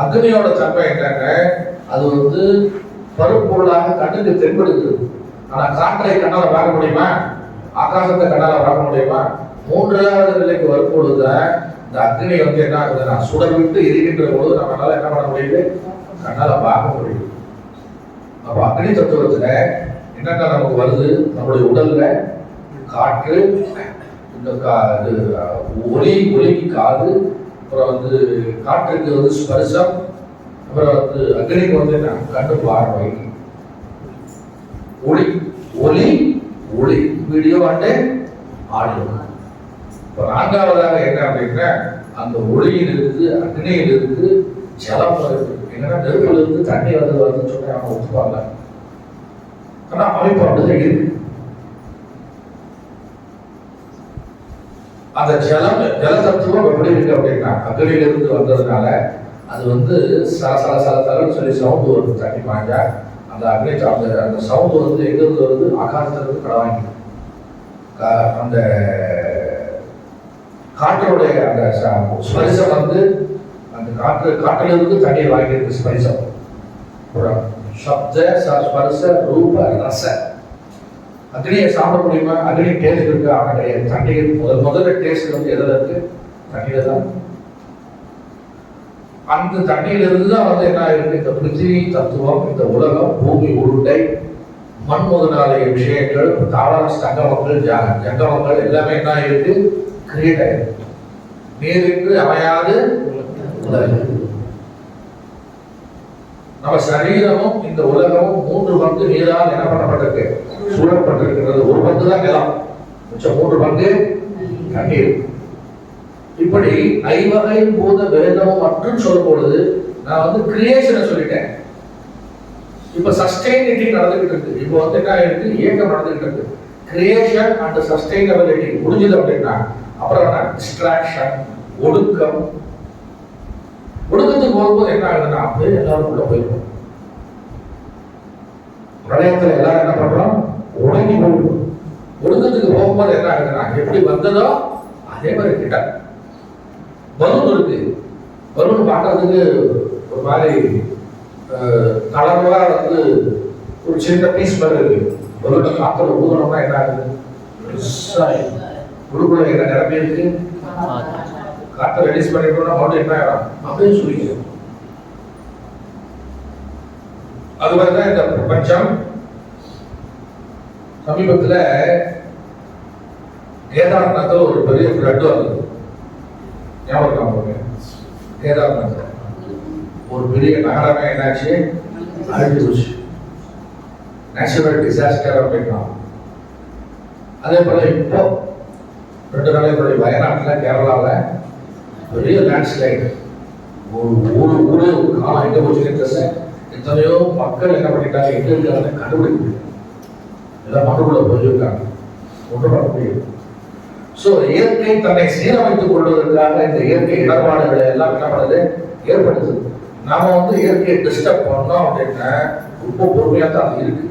அக்னியோட தன்மை என்னங்க? அது பருப்பொருளாக கண்ணுக்கு தென்படுகிறது. ஆனா காற்றை கண்ணால பார்க்க முடியுமா? ஆகாசத்தை கண்ணால பார்க்க முடியுமா? 3வது நிலைக்கு வரும்பொழுதுதான் இந்த அக்னி என்ன ஆகுதுன்னா சுடர் விட்டு எரிகின்ற பொழுது நம்மளால என்ன பண்ண முடியுது? கண்ணால பார்க்க முடியுது. அப்ப அக்னி தத்துவத்துல என்னென்ன நமக்கு வருது? நம்முடைய உடல்ல காற்று, இந்த ஒலிக்கு காது, அப்புறம் காற்றுக்கு ஸ்பர்சம், அப்புறம் வந்து அக்னிக்கு வந்து என்ன கண்ணு பார்வை, ஒளி ஒளி ஒளி வீடியோ அண்டு ஆடியோ. இப்போ நான்காவதாக என்ன அப்படின்னா அந்த ஒளியிலிருந்து அக்னியிலிருந்து ஜலம் வருது. என்னன்னா நெருப்புல இருந்து தண்ணி வருதுன்னு சொல்லி அவங்க ஒத்துப்பாங்க. ஆனா அமைப்பு அப்படிதான் இருக்கு. அந்த ஜல தத்துவம் எப்படி இருக்கு அப்படின்னா அக்னியிலிருந்து வந்ததுனால அது வந்து சலன்னு சொல்லி சவுண்டு வருது. தண்ணி பாஞ்சா அந்த அக்னி அந்த சவுண்டு வந்து எங்க இருந்து வருது? ஆகாசத்திலிருந்து கடவாங்கி அந்த காற்றோடைய அந்த ஸ்பரிசம் வந்து அந்த காற்றிலிருந்து தண்ணீர் வாங்கியிருக்கு. ஸ்பரிசம் சப்த ஸ்பர்ச ரூப ரச. அக்னியை சாப்பிட முடியுமா? அக்னி டேஸ்ட் இருக்கு ஆனா கிடையாது. தண்ணீர் முதல்ல டேஸ்ட் வந்து எதில் இருக்கு? தண்ணீர தான். அந்த தண்ணீரிலிருந்து தான் வந்து என்ன இருக்கு? இந்த பிருத்திவி தத்துவம், இந்த உலகம், பூமி உருண்டை, மண் முதலாளிய விஷயங்கள், தாவர சங்கமங்கள், ஜங்கமங்கள் எல்லாமே என்ன இருக்கு? கிரியேட் ஆயிருக்கு. நீருக்கு அமையாது உலகம். நம்ம சரீரமும் இந்த உலகமும் 3 பங்கு நீரால் என்ன பண்ணப்பட்டிருக்கு? சூழப்பட்டிருக்கிறது. 1 பங்கு தான் நிலம், மிச்சம் 3 பங்கு தண்ணீர். இப்படி ஐவகை பூத வேதம் மற்றும் சொல்லும் பொழுது நான் வந்து கிரியேஷனை சொல்லிட்டேன். இப்ப சஸ்டைனிட்டி நடந்துகிட்டு இருக்கு. இப்போ வந்து என்ன இருக்கு? இயக்கம் நடந்துகிட்டு இருக்கு. கிரியேஷன் அண்ட் சஸ்டைனபிலிட்டி முடிஞ்சது அப்படின்னா அப்புறம் என்ன? டிஸ்ட்ராக்ஷன், ஒடுக்கம். ஒடுக்கத்துக்கு போகும்போது என்ன ஆகுதுன்னா அப்படியே எல்லாரும் உள்ள போயிடும். பிரளயத்துல எல்லாரும் என்ன பண்றோம்? ஒடுங்கி போயிடும். ஒடுக்கத்துக்கு போகும்போது என்ன ஆகுதுன்னா எப்படி வந்ததோ அதே மாதிரி கிட்ட பலூன் இருக்கு. பலூன் பார்க்கறதுக்கு ஒரு மாதிரி தளர்வா வந்து ஒரு சின்ன பீஸ் மாதிரி இருக்கு. பலூனை காத்துல ஊதணும்னா என்ன ஆகுது? உடுக்குள்ள என்ன நிரம்பி இருக்கு? காற்றை ரிலீஸ் பண்ணிட்டோம்னா மறுபடியும் என்ன ஆகும்? அப்படியே சுருக்கிடும். அது மாதிரிதான் இந்த பிரபஞ்சம். சமீபத்துல கேதார்நாத்தில் ஒரு பெரிய ஃப்ளட் வந்தது. ஞாபகம்? கேதார்நாத் ஒரு பெரிய நகரமே என்னாச்சு? அழிஞ்சு போச்சு. நேச்சுரல் டிசாஸ்டர் அப்படின்னா அதே போல இப்போ 2 நாளைக்கு முன்னாடி வயநாட்டில் கேரளாவில் பெரிய லேண்ட்ஸ்லைடு. ஒரு காலம் எங்க போச்சுன்னு எத்தனையோ மக்கள் என்ன பண்ணிட்டாங்க? எங்க இருக்காங்க கண்டுபிடிக்க முடியும். எல்லாம் மண்ணுக்குள்ள போயிருக்காங்க. ஒன்றும் பண்ண முடியும். ஸோ இயற்கை தன்னை சீரமைத்துக் கொள்வதற்காக இந்த இயற்கை இடர்பாடுகளை எல்லாம் என்ன பண்ணுது? ஏற்படுது. நாம வந்து இயற்கையை டிஸ்டர்ப் பண்ணோம் அப்படின்னா ரொம்ப பொறுமையா தான் அது இருக்கு.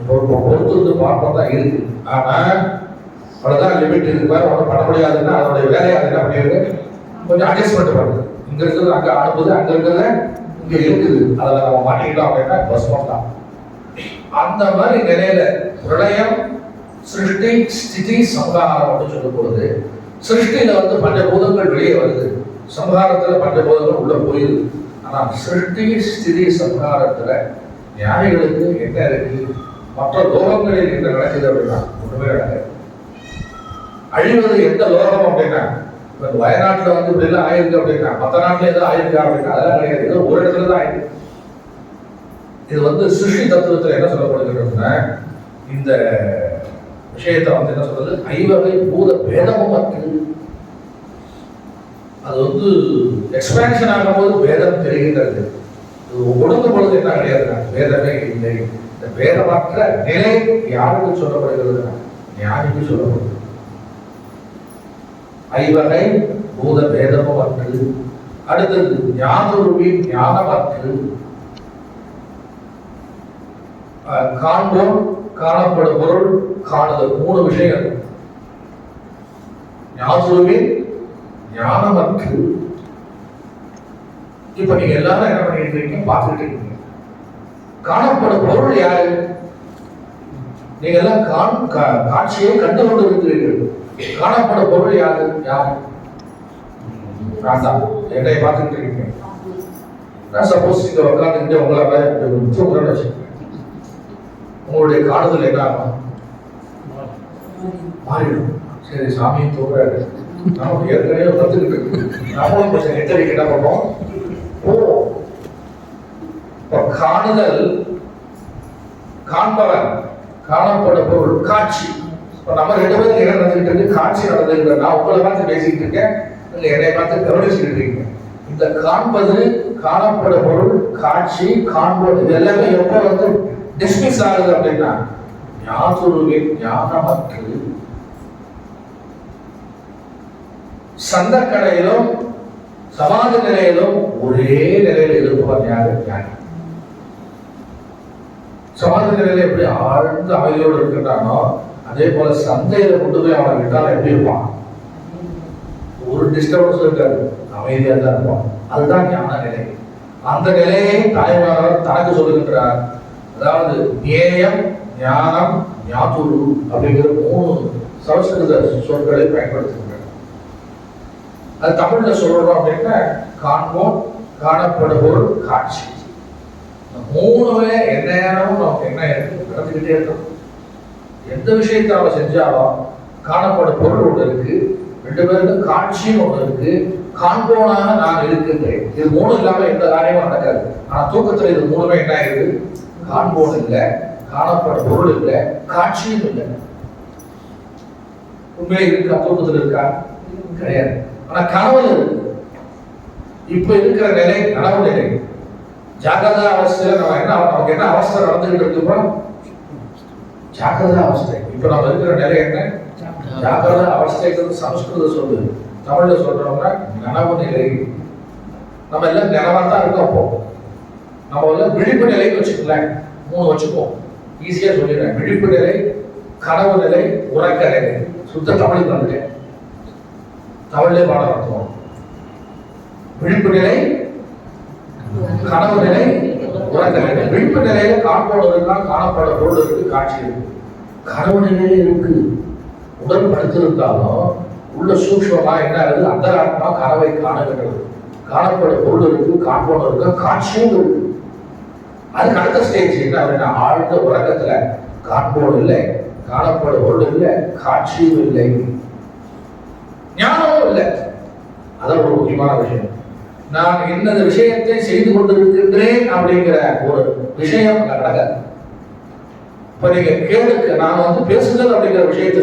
பொறுத்து வந்து பார்ப்போம் தான் இருக்கு. ஆனா அவ்வளவுதான் லிமிட் இருக்கு. ஒன்றும் பண்ண முடியாதுன்னா அதோடைய வேலையை அது என்ன பண்ணிடுது? கொஞ்சம் அட்ஜஸ்ட்மெண்ட் பண்ணுது. இங்க இருக்கிறது அங்க அனுப்புது, அங்க இருக்கிறத இங்க இருக்குது. அதில் நம்ம மாட்டிக்கிட்டோம் அப்படின்னா பஸ்மம் தான். அந்த மாதிரி நிலையில பிரளயம், சிருஷ்டி, ஸ்திதி, சம்ஹாரம் அப்படின்னு சொல்லும் பொழுது சிருஷ்டியில வந்து பஞ்சபூதங்கள் வெளியே வருது, சம்ஹாரத்துல பஞ்சபூதங்கள் உள்ள போயிருது. ஆனா சிருஷ்டி, ஸ்திதி, சம்ஹாரத்துல ஞானிகளுக்கு என்ன இருக்கு? மற்ற லோகங்களில் என்ன நடக்குது அப்படின்னா ஒண்ணுமே நடக்காது. அழிவது எந்த லோகம் அப்படின்னா வயநாட்டுல வந்து இப்படி எல்லாம் ஆயிருக்கு அப்படின்னா மற்ற நாட்டுல ஏதோ ஆயிருக்கா அப்படின்னா அதெல்லாம் கிடையாது. ஏதோ ஒரு இடத்துல தான் ஆயிருக்கு. இது வந்து சிருஷ்டி தத்துவத்துல என்ன சொல்லப்படுகிறதுன்னா இந்த விஷயத்தை வந்து என்ன சொல்றது? ஐவகை பூத பேதமும் இருக்கு. அது வந்து எக்ஸ்பேன்ஷன் ஆகும் போது வேதம் தெரிகின்றது. ஒடுங்கும் பொழுது என்ன கிடையாதுன்னா வேதமே இல்லை. இந்த வேதமற்ற நிலை யாருக்கு சொல்லப்படுகிறதுனா ஞானிக்கு சொல்லப்படுது. ஐவகை பூத பேதமும் அற்று. அடுத்தது ஞானருவின் ஞானமற்று. காண்போம், காணப்படும் பொருள், காணுதல். 3 விஷயம். ஞானருவின் ஞானமற்று. இப்ப நீங்க எல்லாரும் என்ன பண்ணிட்டு இருக்கீங்க? பார்த்துட்டு இருக்கீங்க. காணப்படும் பொருள் யாரு? நீங்க எல்லாம் காட்சியை கண்டு கொண்டு இருக்கிறீர்கள். காணப்படும் பொருள் யாரு? யாரு? நான் தான். என்னை பார்த்துட்டு இருக்கீங்க. நான் சப்போஸ் இங்க உட்காந்துக்கிட்டு உங்களை தூங்குறேன்னு வச்சுக்கோங்க. உங்களுடைய காணுதல் என்ன ஆகும்? மாறிடும். சரி, சாமியும் தூங்குறாரு, நாம ஏற்கனவே வந்துகிட்டு இருக்கு. நாமளும் கொஞ்சம் எச்சரிக்கை என்ன பண்ணுவோம்? காணுதல், காண்பவன், காணப்படும் பொருள், காட்சி. இப்ப நம்ம 2 பேரும் என்ன நடந்துகிட்டு இருக்கு? காட்சி நடந்துகிட்டு. நான் உங்களை பார்த்து பேசிக்கிட்டு இருக்கேன், நீங்க என்னை பார்த்து கவனிச்சுட்டு இருக்கீங்க. இந்த காண்பது, காணப்படும் பொருள், காட்சி, காண்பது, இது எல்லாமே எப்ப டிஸ்மிஸ் ஆகுது அப்படின்னா, ஞாதுருவின் ஞானமற்று சந்தக்கடையிலும் சமாதி நிலையிலும் ஒரே நிலையில் இருப்பவன் யாரு? ஞானி. சமாதி நிலையில எப்படி ஆழ்ந்த அமைதியோடு இருக்கின்றானோ, அதே போல சந்தையில கொண்டு போய் அவனை விட்டாலும் எப்படி இருப்பான்? ஒரு டிஸ்டர்பன்ஸ் இருக்காது, அமைதியா தான் இருப்பான். அதுதான் ஞான நிலை. அந்த நிலையை தாய்மானவர் தனக்கு சொல்லுகின்றார். அதாவது நேயம், ஞானம், ஞாதுரு அப்படிங்கிற 3 சமஸ்கிருத சொற்களை பயன்படுத்துகின்றனர். அது தமிழ்ல சொல்லணும் அப்படின்னா, காண்போம், காணப்படுவோர், காட்சி. 3மே எந்நேரமும் நமக்கு என்ன நடந்துகிட்டே இருக்கும். எந்த விஷயத்தை நம்ம செஞ்சாலும் காணப்படும் பொருள் ஒன்று இருக்கு, 2 பேருக்கு காட்சின்னு ஒன்று இருக்கு, காண்போனாக நான் இருக்கின்றேன். இது 3 இல்லாம எந்த காரியமும் நடக்காது. ஆனா தூக்கத்துல இது 3மே என்ன ஆயிடுது? காண்போன் இல்லை, காணப்படும் பொருள் இல்லை, காட்சியும் இல்லை. உண்மையிலே இருக்கா? தூக்கத்தில் இருக்கா? கிடையாது. ஆனா கனவுல இருக்கு. இப்ப இருக்கிற நிலை கனவு நிலை. ஜாகிரத அவஸ்தையில நமக்கு என்ன அவஸ்தை நடந்துகிட்டு இருக்குப்போ? ஜாகிரத அவஸ்தை. இப்ப நம்ம இருக்கிற நிலை என்ன? ஜாகிரத அவஸ்தைக்கு சமஸ்கிருத சொல்லு. தமிழ்ல சொல்றோம்னா கனவு நிலை. நம்ம எல்லாம் நிலவா தான் இருக்கோம். அப்போ நம்ம எல்லாம் விழிப்பு நிலைன்னு வச்சுக்கலாம். 3 வச்சுப்போம், ஈஸியா சொல்லிடுறேன். விழிப்பு நிலை, கனவு நிலை, உறக்க நிலை. சுத்த தமிழ் வந்துட்டேன், தமிழ்லே பாடம் நடத்துவோம். விழிப்பு நிலை, கனவு நிலை, உறக்க நிலை. விழிப்பு நிலையில காண்போடு இருக்கலாம், காணப்பட பொருள் இருக்கு, காட்சி இருக்கு. கனவு நிலையில இருக்கு, உடல் படுத்திருந்தாலும் உள்ள சூக்ஷ்மமா என்ன ஆகுது? அந்த ஆத்மா கனவை காணுகிறது. காணப்பட பொருள் இருக்கு, காண்போடு இருக்கு, காட்சியும் இருக்கு. அதுக்கு அடுத்த ஸ்டேஜ் என்ன அப்படின்னா, ஆழ்ந்த உறக்கத்துல காண்போடு இல்லை, காணப்பட பொருள் இல்லை, காட்சியும் இல்லை, ஞானமும் இல்லை. அதான் ஒரு முக்கியமான விஷயம். நான் இந்த விஷயத்தை செய்து கொண்டிருக்கின்றேன் அப்படிங்கிற ஒரு விஷயம் நடக்காது. இப்ப நீங்க கேளுக்கு, நான் பேசுதல் அப்படிங்கிற விஷயத்தை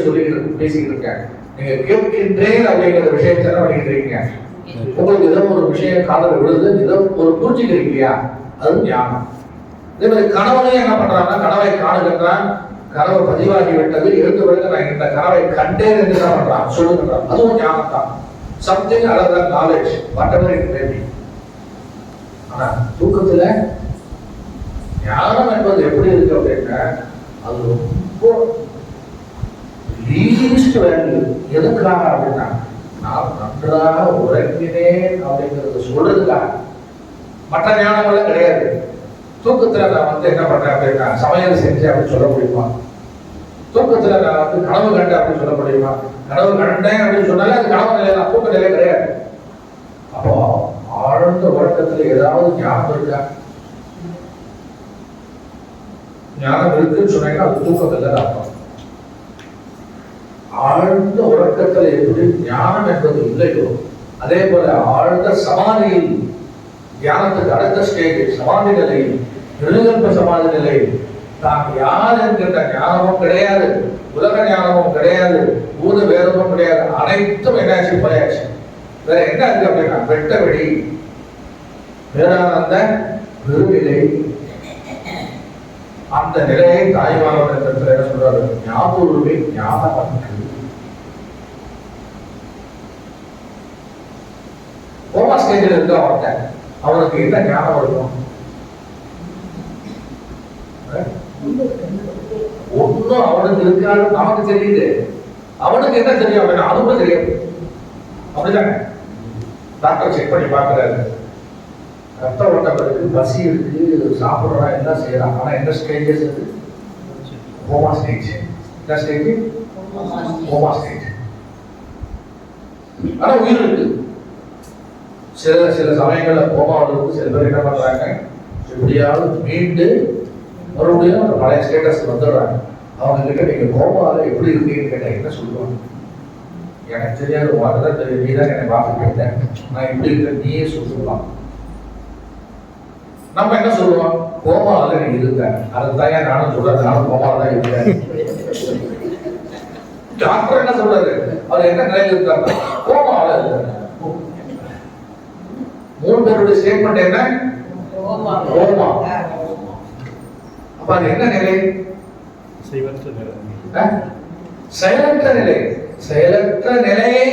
பேசிக்கிட்டு இருக்கேன். நீங்க கேட்கின்றேன் அப்படிங்கிற விஷயத்தை என்ன பண்ணிட்டு இருக்கீங்க? உங்களுக்கு ஏதோ ஒரு விஷயம் காதல் விழுது, ஏதோ ஒரு புரிஞ்சுக்கிறீங்க இல்லையா? அது ஞானம். இதே மாதிரி கணவனையும் என்ன பண்றாங்கன்னா, கனவை காணுகின்றான், கனவு பதிவாகி விட்டது, எழுந்து பிறகு நான் இந்த கனவை கண்டேன் என்று தான் பண்றான், சொல்லுகின்றான். அதுவும் ஞானம் தான். Something other than knowledge, whatever it may be. ஆனா தூக்கத்துல ஞானம் என்பது எப்படி இருக்கு அப்படின்னா, அது ரொம்ப லீஸ்ட் வேல்யூ. எதுக்காக அப்படின்னா, நான் நன்றாக உறங்கினேன் அப்படிங்கிறது சொல்றதுக்காக. மற்ற ஞானங்கள்லாம் கிடையாது. தூக்கத்துல நான் என்ன பண்றேன் அப்படின்னா, சமையல் செஞ்சேன் அப்படின்னு சொல்ல முடியுமா? தூக்கத்துல நான் கனவு கண்டேன் அப்படின்னு சொல்ல முடியுமா? கனவு கண்டேன் அப்படின்னு சொன்னாலே அது கனவு நிலை தான், தூக்க நிலை கிடையாது. அப்போ ஆழ்ந்த உறக்கத்துல ஏதாவது ஞானம் இருக்கா? ஞானம் இருக்குன்னு சொன்னீங்கன்னா அது தூக்கத்துல அர்த்தம். ஆழ்ந்த உறக்கத்துல எப்படி ஞானம் என்பது இல்லையோ, அதே போல ஆழ்ந்த சமாதியில், தியானத்துக்கு அடுத்த ஸ்டேஜ் சமாதி நிலையில், நிருகல்ப சமாதி நிலையில் தான் யார் என்கின்ற ஞானமும் கிடையாது, உலக ஞானமும் கிடையாது, பூத வேதமும் கிடையாது. அனைத்தும் என்னாச்சு? போயாச்சு. வேற என்ன இருக்கு அப்படின்னா, வெட்ட வெளி, பேரானந்த பெருநிலை. அந்த நிலையை தாய்மானவர் என்ன சொல்றாரு? ஞாபகமே ஞானமற்று. கோமா ஸ்டேஜில் இருக்க அவர்கிட்ட அவனுக்கு என்ன ஞானம் இருக்கும்? ஒன்னும் அவனுக்கு இருக்காது, நமக்கு தெரியுது. அவனுக்கு என்ன தெரியும் அப்படின்னா, அதுவும் தெரியாது. அப்படிதானே? டாக்டர் செக் பண்ணி பார்க்கிறாரு, ரத்த ஓட்டம் இருக்கு, பசி இருக்கு, சாப்பிடுறான், எல்லாம் செய்யறான். ஆனா என்ன ஸ்டேஜஸ் இது? Coma stage. என்ன ஸ்டேஜ்? Coma stage. ஆனா உயிர் இருக்கு. சில சமயங்கள்ல கோமாவில் இருந்து சில பேர் என்ன பண்றாங்க, எப்படியாவது மீண்டு மறுபடியும் அந்த பழைய ஸ்டேட்டஸ் வந்துடுறாங்க. அவங்க கிட்ட நீங்க கோமாவில் எப்படி இருக்கீங்கன்னு கேட்டா என்ன சொல்லுவாங்க? எனக்கு தெரியாது, உனக்குதான் தெரியும், நீ தான் என்னை பார்த்துட்டு நான் இப்படி இருக்க, நீயே சொல்லலாம். நம்ம என்ன சொல்லுவோம், கோமாவில் நீ இருக்க, அதுதான் ஏன் நானும் சொல்றேன், நானும் கோமாவில் தான் இருக்கேன். டாக்டர் என்ன சொல்றாரு, அவர் என்ன நிலையில் இருக்காரு, கோமாவில் இருக்காரு. 3 பேருடைய ஸ்டேட்மெண்ட் என்ன, கோமா. அப்ப அது என்ன நிலை, செயலற்ற நிலை. செயலற்ற நிலையை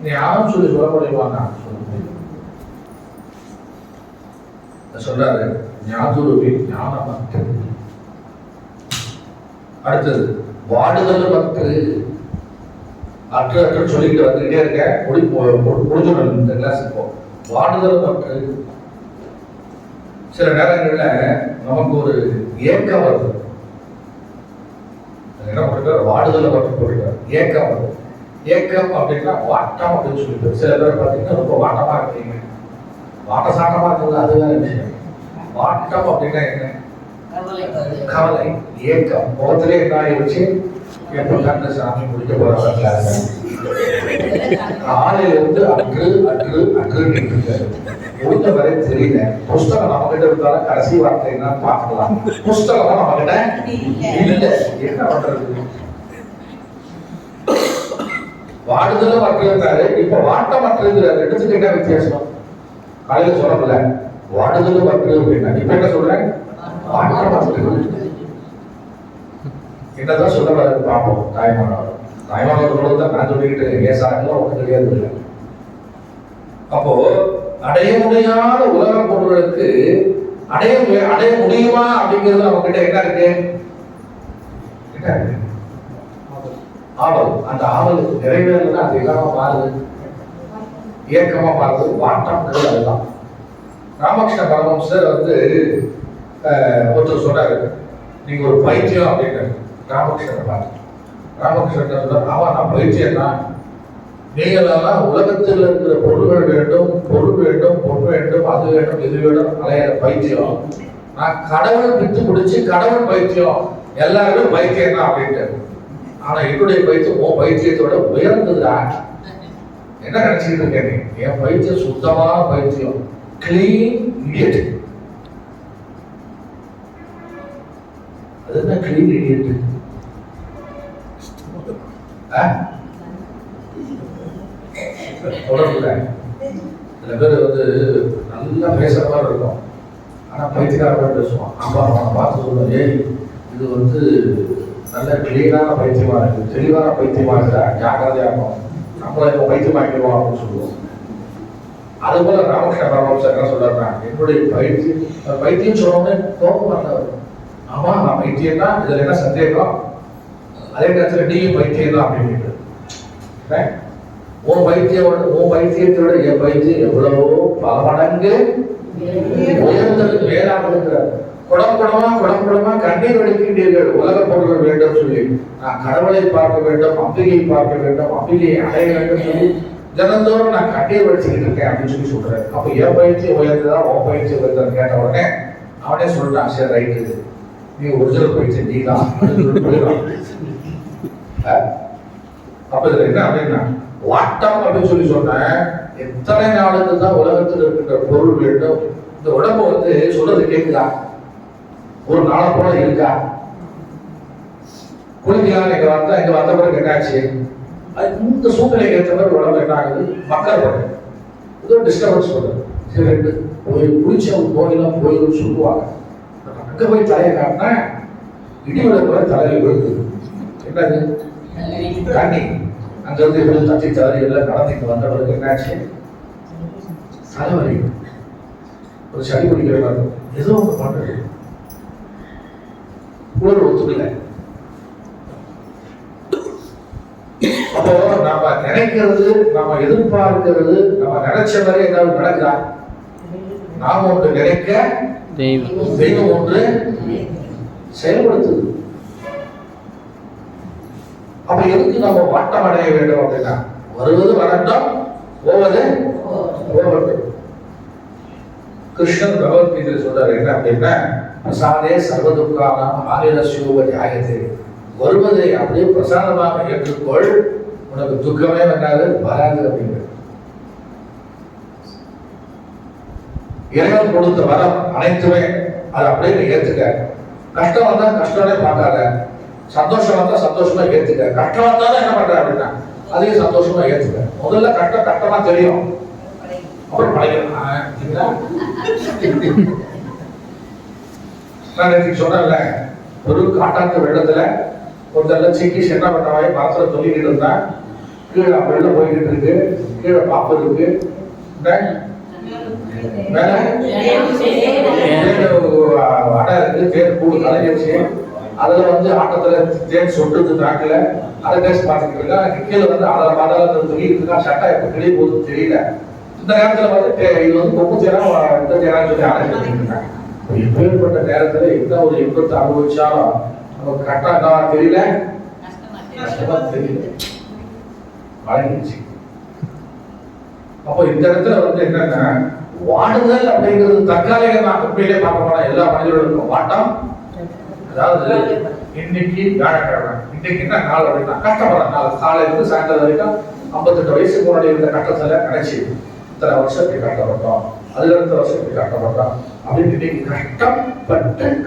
ஞானம் சொல்லி சொல்ல முடியுமா, சொல்றாரு ஞாதுருவி ஞானமற்று. அடுத்தது வாடுதல் மற்று. அற்று அற்று சொல்லிட்டு வந்துகிட்டே இருக்க, முடிஞ்சுடணும் இந்த கிளாஸ். இப்போ வாடுதல் மற்று. சில நேரங்கள்ல நமக்கு ஒரு ஏக்கம் வருது, என்ன போட்டிருக்காரு, வாடுதல் மற்ற போட்டிருக்காரு, ஏக்கம் வருது. ஏக்கம் அப்படின்னா வாட்டம் அப்படின்னு சொல்லிட்டு, சில பேர் பார்த்தீங்கன்னா ரொம்ப வாட்டமா இருக்கீங்க, வாட்ட சாட்டமா இருக்கிறது அது வேற விஷயம். வாட்டம் அப்படின்னா என்ன, கவலை, ஏக்கம். முகத்திலே என்ன ஆயிடுச்சு, எப்ப கண்ட சாமி முடிக்க போறாங்க, காலையில இருந்து அற்று அற்று அற்று இருக்காரு. முடிஞ்ச வரை தெரியல. புஸ்தகம் நம்ம கிட்ட இருந்தாலும் கடைசி வார்த்தை என்ன பார்க்கலாம், புஸ்தகம் நம்ம கிட்ட இல்ல, என்ன பண்றது. வாடுதலும் மற்றாரு, இப்ப வாட்டம் மற்றாரு. ரெண்டுத்துக்கு என்ன வித்தியாசம், காலையில சொல்லல வாடுதலும் மற்ற அப்படின்னா, இப்ப என்ன சொல்றேன், வாட்டம் மற்ற. என்னதான் சொல்ல வர பார்ப்போம். தாய்மானவர்களோடு தான் நான் சொல்லிக்கிட்டு ஏசாக்கெல்லாம் ஒன்றும் தெரியாது இல்லை. அப்போ அடைய முடியாத உலக பொருள்களுக்கு அடைய முடியுமா அப்படிங்கிறது அவங்க கிட்ட என்ன இருக்கு, ஆவல். அந்த ஆவலுக்கு நிறைவேறல, அது எல்லாமா மாறுது, ஏக்கமா மாறுது, வாட்டம். அதுதான் ராமகிருஷ்ண பரமஹம்சர் ஒருத்தர் சொன்னாரு, நீங்க ஒரு பைத்தியம் அப்படின்னு. ராமகிருஷ்ணன் பார்த்து ராமகிருஷ்ணன் சொன்னார், ஆமா நான் பைத்தியம் தான், நீங்களெல்லாம் உலகத்தில் இருக்கிற பொருள்கள் வேண்டும், பொருள் வேண்டும், பொன் வேண்டும், அது வேண்டும், இது வேண்டும், அலையிற பைத்தியம். நான் கடவுள் வித்து முடிச்சு கடவுள் பைத்தியம், எல்லாருமே பைத்தியம் தான் அப்படின்ட்டு. ஆனா என்னுடைய பைத்தியம் உன் பைத்தியத்தோட உயர்ந்ததுடா. என்ன நினைச்சுக்கிட்டு இருக்கேன், என் பைத்தியம் சுத்தமான பைத்தியம், கிளீன் இடியட். அதுதான் கிளீன் இடியட். தொடர்புல சில பேர் நல்லா பேசுற மாதிரி இருக்கும், ஆனா பைத்தியக்கார மாதிரி பேசுவான். அப்பா அவனை பார்த்து சொல்லுவேன், ஏய் இது நல்ல கிளீனான பைத்தியமா இருக்கு, தெளிவான பைத்தியமா இருக்கா, ஜாக்கிரதையா இருக்கும், நம்மள இப்போ பைத்தியமாக்கிடுவோம் அப்படின்னு சொல்லுவோம். அது போல ராமகிருஷ்ண பரமஹம்சர் என்ன சொல்றாருன்னா, என்னுடைய பைத்தியம் சொன்னோம்னே கோபம் வந்தவர். ஆமா நான் பைத்தியம் தான், இதுல என்ன சந்தேகம், அதே நேரத்தில் நீயும் பைத்தியம் தான் அப்படின்னு. உன் பைத்தியத்தோட என் பைத்தியம் எவ்வளவோ பல மடங்கு உயர்ந்தது, மேலாக இருக்கிறார். குடம்புடமா கண்ணீர் வடிக்கின்றீர்கள், உலக பொருள்கள் வேண்டும் சொல்லி. நான் கடவுளை பார்க்க வேண்டும், அம்பிகையை பார்க்க வேண்டும், அம்பிகையை அடைய வேண்டும் சொல்லி தினந்தோறும் நான் கண்ணீர் வடிச்சுக்கிட்டு இருக்கேன் அப்படின்னு சொல்றேன். அப்ப என் பயிற்சி உயர்ந்ததா உன் பயிற்சி உயர்ந்தது கேட்ட உடனே அவனே சொல்லிட்டான், சரி ரைட்டு, நீ ஒரிஜினல் பயிற்சி நீ தான். அப்ப இதுல என்ன அப்படின்னா, வாட்டம் அப்படின்னு சொல்லி சொன்னேன். எத்தனை நாளுக்கு தான் உலகத்தில் இருக்கின்ற பொருள் வேண்டும், இந்த உடம்பு சொல்றது கேட்குதா, ஒரு நாளை போல இருக்கா, குளிக்கலாம் இங்க வந்தா, இங்க வந்த பிறகு என்னாச்சு, இந்த சூழ்நிலைக்கு ஏற்ற மாதிரி உடம்பு என்ன ஆகுது, மக்கள் பண்ணுது, ஏதோ டிஸ்டர்பன்ஸ் வருது. சரி குளிச்ச கோயிலாம் கோயிலும் சொல்லுவாங்க, அங்க போய் தலையை காட்டினா இடி விளக்குற தலையில் விழுது. என்னது தண்ணி, அங்க இருந்து எப்படி தட்டி தவறி எல்லாம் நடந்துட்டு வந்தவர்களுக்கு என்னாச்சு, தலைவலி, ஒரு சளி பிடிக்கிற மாதிரி ஏதோ ஒன்று பண்றது, குளிர் ஒத்துக்கல. அப்போ நம்ம நினைக்கிறது, நம்ம எதிர்பார்க்கிறது, நம்ம நினைச்ச மாதிரி ஏதாவது நடக்குதா? நாம் ஒன்று நினைக்க தெய்வம் ஒன்று செயல்படுத்துது. அப்ப எதுக்கு நம்ம வாட்டம் அடைய வேண்டும் அப்படின்னா, வருவது வரட்டும், போவது போகட்டும். கிருஷ்ணன் பகவத்கீதை சொல்றாரு என்ன அப்படின்னா, பிரசாதே சர்வதுக்கான ஆனிரஸ்யோக தியாகத்தை, வருவதை அப்படியே பிரசாதமாக ஏற்றுக்கொள், உனக்கு துக்கமே வராது அப்படிங்கிறது. இறைவன் கொடுத்த வரம் அனைத்துமே அதை அப்படியே நீ ஏத்துக்க. கஷ்டம் வந்தா கஷ்டமே பார்க்காத, சந்தோஷம் வந்தா சந்தோஷமா ஏத்துக்க. கஷ்டம் வந்தாலும் என்ன பண்ற அப்படின்னா அதையும் சந்தோஷமா ஏத்துக்க. முதல்ல கஷ்டமா தெரியும், அப்புறம் பழகிடும். நான் நேற்று சொன்னேன்ல, ஒரு காட்டாத்து வெள்ளத்துல ஒருத்தர் சிக்கிஷ் என்ன பண்ணவாய் மரத்துல சொல்லிக்கிட்டு இருந்தா, கீழே வெள்ளம் போய்கிட்டு இருக்கு, கீழே பாப்பு இருக்கு, அடை இருக்கு, தேன் கூடு கலைஞ்சிருச்சு, அதுல வந்து ஆட்டத்துல தேன் சொட்டுது நாக்குல, அதை டேஸ்ட் பார்த்துட்டு இருக்கா. கீழே வந்து அதில் பாதாளத்தில் சொல்லிட்டு இருக்கா, சட்டை எப்ப கிளிய போகுதுன்னு தெரியல. இந்த நேரத்துல வந்து இது வந்து கொப்பு தேரம் இந்த தேரம் சொல்லி ஆராய்ச்சி இருக்காங்க. எப்பேற்பட்ட நேரத்துல எந்த ஒரு இன்பத்தை அனுபவிச்சாலும் நமக்கு கரெக்டா தெரியல, கஷ்டமா தெரியல, வழங்கிடுச்சு. அப்போ இந்த இடத்துல வந்து என்னன்னா, வாடுதல் அப்படிங்கிறது தற்காலிகமா உண்மையிலே பார்க்க போனா எல்லா மனிதர்களுக்கும் வாட்டம். அதாவது இன்னைக்கு வியாழக்கிழமை, இன்னைக்கு என்ன நாள் அப்படின்னா கஷ்டப்படுற நாள். காலையில இருந்து சாயந்தரம் வரைக்கும் 58 வயசுக்கு முன்னாடி இருந்த கட்டத்துல நினைச்சு இத்தனை வருஷம் இப்படி கஷ்டப்பட்டோம், அதுல இருந்த வருஷம் இப்படி கஷ்டப்பட்டோம் அப்படின்னு இன்னைக்கு